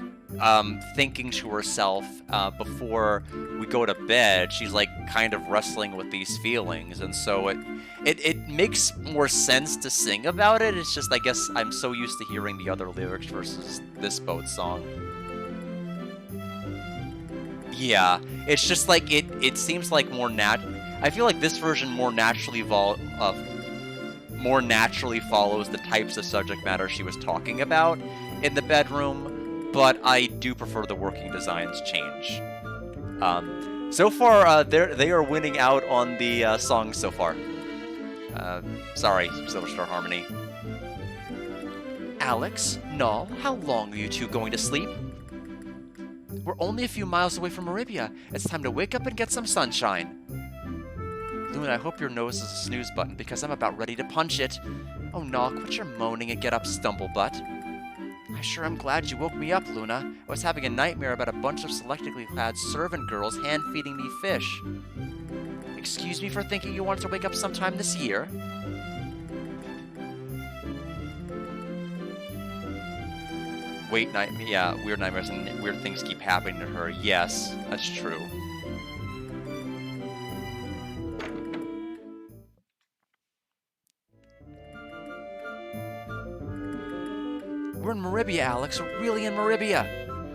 thinking to herself before we go to bed, she's, like, kind of wrestling with these feelings, and so it makes more sense to sing about it. It's just, I guess, I'm so used to hearing the other lyrics versus this boat song. Yeah, it's just like it seems like more I feel like this version more naturally follows the types of subject matter she was talking about in the bedroom, but I do prefer the working designs change. So far, they are winning out on the songs so far. Sorry, Silver Star Harmony. Alex, Null, how long are you two going to sleep? We're only a few miles away from Maribia. It's time to wake up and get some sunshine. Luna, I hope your nose is a snooze button because I'm about ready to punch it. Oh, Null, quit your moaning and get up, stumblebutt. I sure am glad you woke me up, Luna. I was having a nightmare about a bunch of selectively clad servant girls hand-feeding me fish. Excuse me for thinking you wanted to wake up sometime this year? Weird nightmares and weird things keep happening to her. Yes, that's true. We're in Maribia, Alex. We're really in Maribia.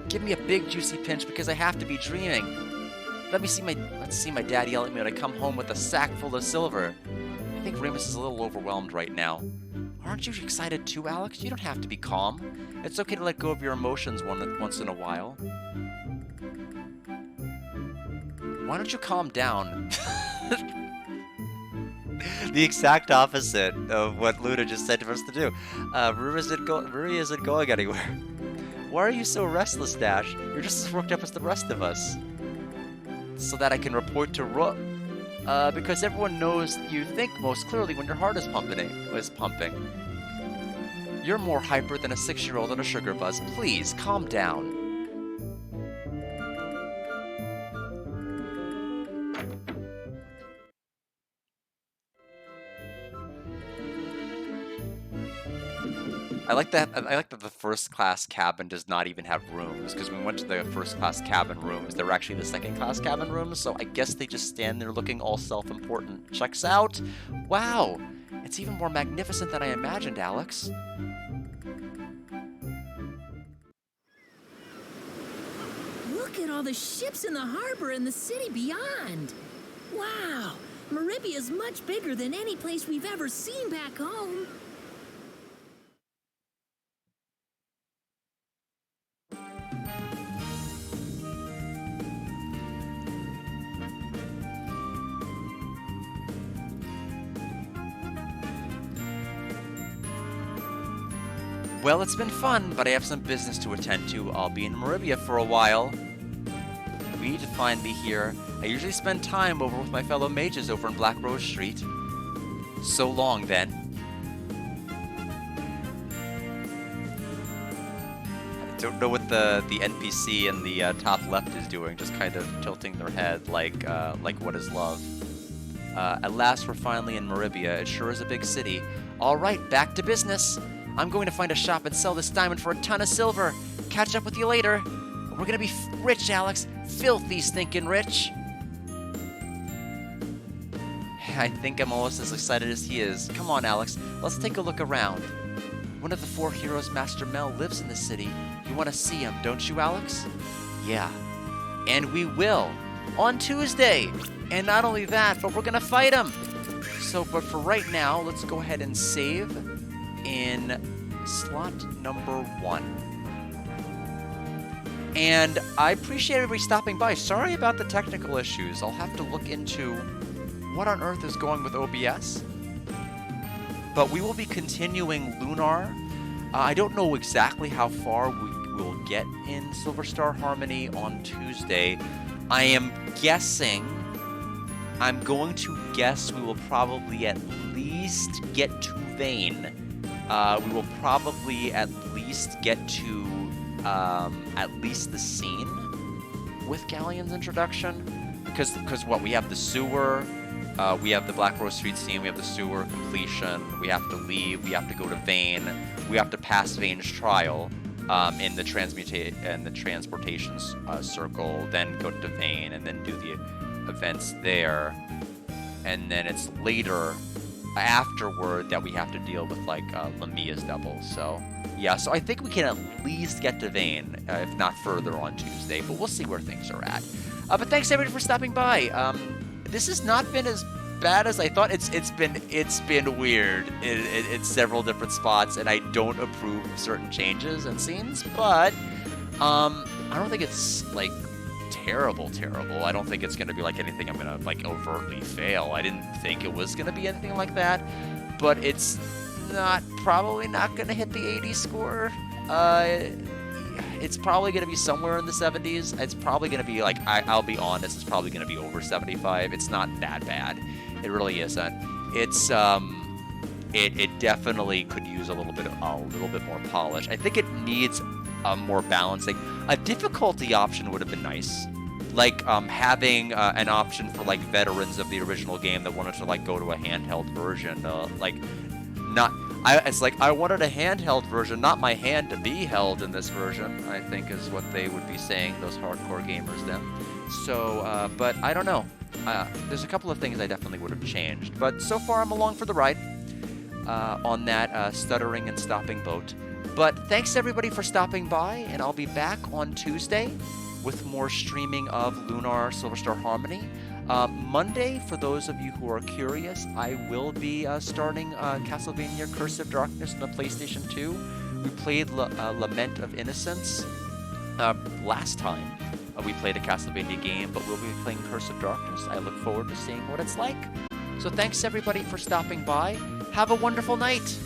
Give me a big juicy pinch because I have to be dreaming. Let's see my dad yell at me when I come home with a sack full of silver. think Remus is a little overwhelmed right now. Aren't you excited too, Alex? You don't have to be calm. It's okay to let go of your emotions once in a while. Why don't you calm down? The exact opposite of what Luna just said for us to do. Maria isn't going anywhere. Why are you so restless, Dash? You're just as worked up as the rest of us. So that I can report to because everyone knows you think most clearly when your heart is pumping. You're more hyper than a 6-year-old on a sugar buzz. Please, calm down. I like that the first class cabin does not even have rooms, because when we went to the first class cabin rooms, they were actually the second class cabin rooms, so I guess they just stand there looking all self-important. Checks out! Wow! It's even more magnificent than I imagined, Alex. Look at all the ships in the harbor and the city beyond. Wow! Maribia is much bigger than any place we've ever seen back home. Well, it's been fun, but I have some business to attend to. I'll be in Maribia for a while. We need to find me here. I usually spend time over with my fellow mages over in Black Rose Street. So long, then. I don't know what the NPC in the top left is doing, just kind of tilting their head like what is love? At last, we're finally in Maribia. It sure is a big city. All right, back to business. I'm going to find a shop and sell this diamond for a ton of silver. Catch up with you later. We're gonna be rich, Alex. Filthy stinking rich. I think I'm almost as excited as he is. Come on, Alex. Let's take a look around. One of the 4 heroes, Master Mel, lives in the city. You want to see him, don't you, Alex? Yeah. And we will. On Tuesday. And not only that, but we're gonna fight him. But for right now, let's go ahead and save in slot number 1. And I appreciate everybody stopping by. Sorry about the technical issues. I'll have to look into what on earth is going with OBS. But we will be continuing Lunar. I don't know exactly how far we will get in Silver Star Harmony on Tuesday. I am guessing, I'm going to guess we will probably at least get to Vane. We will probably at least get to at least the scene with Galleon's introduction, because what, we have the sewer, we have the Black Rose Street scene, we have the sewer completion, we have to leave, we have to go to Vane, we have to pass Vane's trial in the transportation circle, then go to Vane, and then do the events there, and then it's later afterward that we have to deal with like Lamia's double. So yeah, so I think we can at least get to Vane, if not further, on Tuesday, but we'll see where things are at. But thanks everybody for stopping by. This has not been as bad as I thought. It's been weird in several different spots, and I don't approve of certain changes and scenes, but I don't think it's like terrible. I don't think it's gonna be like anything I'm gonna like overtly fail. I didn't think it was gonna be anything like that, but it's probably not gonna hit the 80 score. It's probably gonna be somewhere in the 70s. It's probably gonna be like, I'll be honest, it's probably gonna be over 75. It's not that bad. It really isn't. It's it definitely could use a little bit more polish. I think it needs more balancing. A difficulty option would have been nice, like having an option for like veterans of the original game that wanted to like go to a handheld version. It's like I wanted a handheld version, not my hand to be held in this version, I think is what they would be saying, those hardcore gamers then. So, but I don't know. There's a couple of things I definitely would have changed, but so far I'm along for the ride on that stuttering and stopping boat. But thanks everybody for stopping by, and I'll be back on Tuesday with more streaming of Lunar Silver Star Harmony. Monday, for those of you who are curious, I will be starting Castlevania Curse of Darkness on the PlayStation 2. We played Lament of Innocence last time. We played a Castlevania game, but we'll be playing Curse of Darkness. I look forward to seeing what it's like. So thanks everybody for stopping by. Have a wonderful night.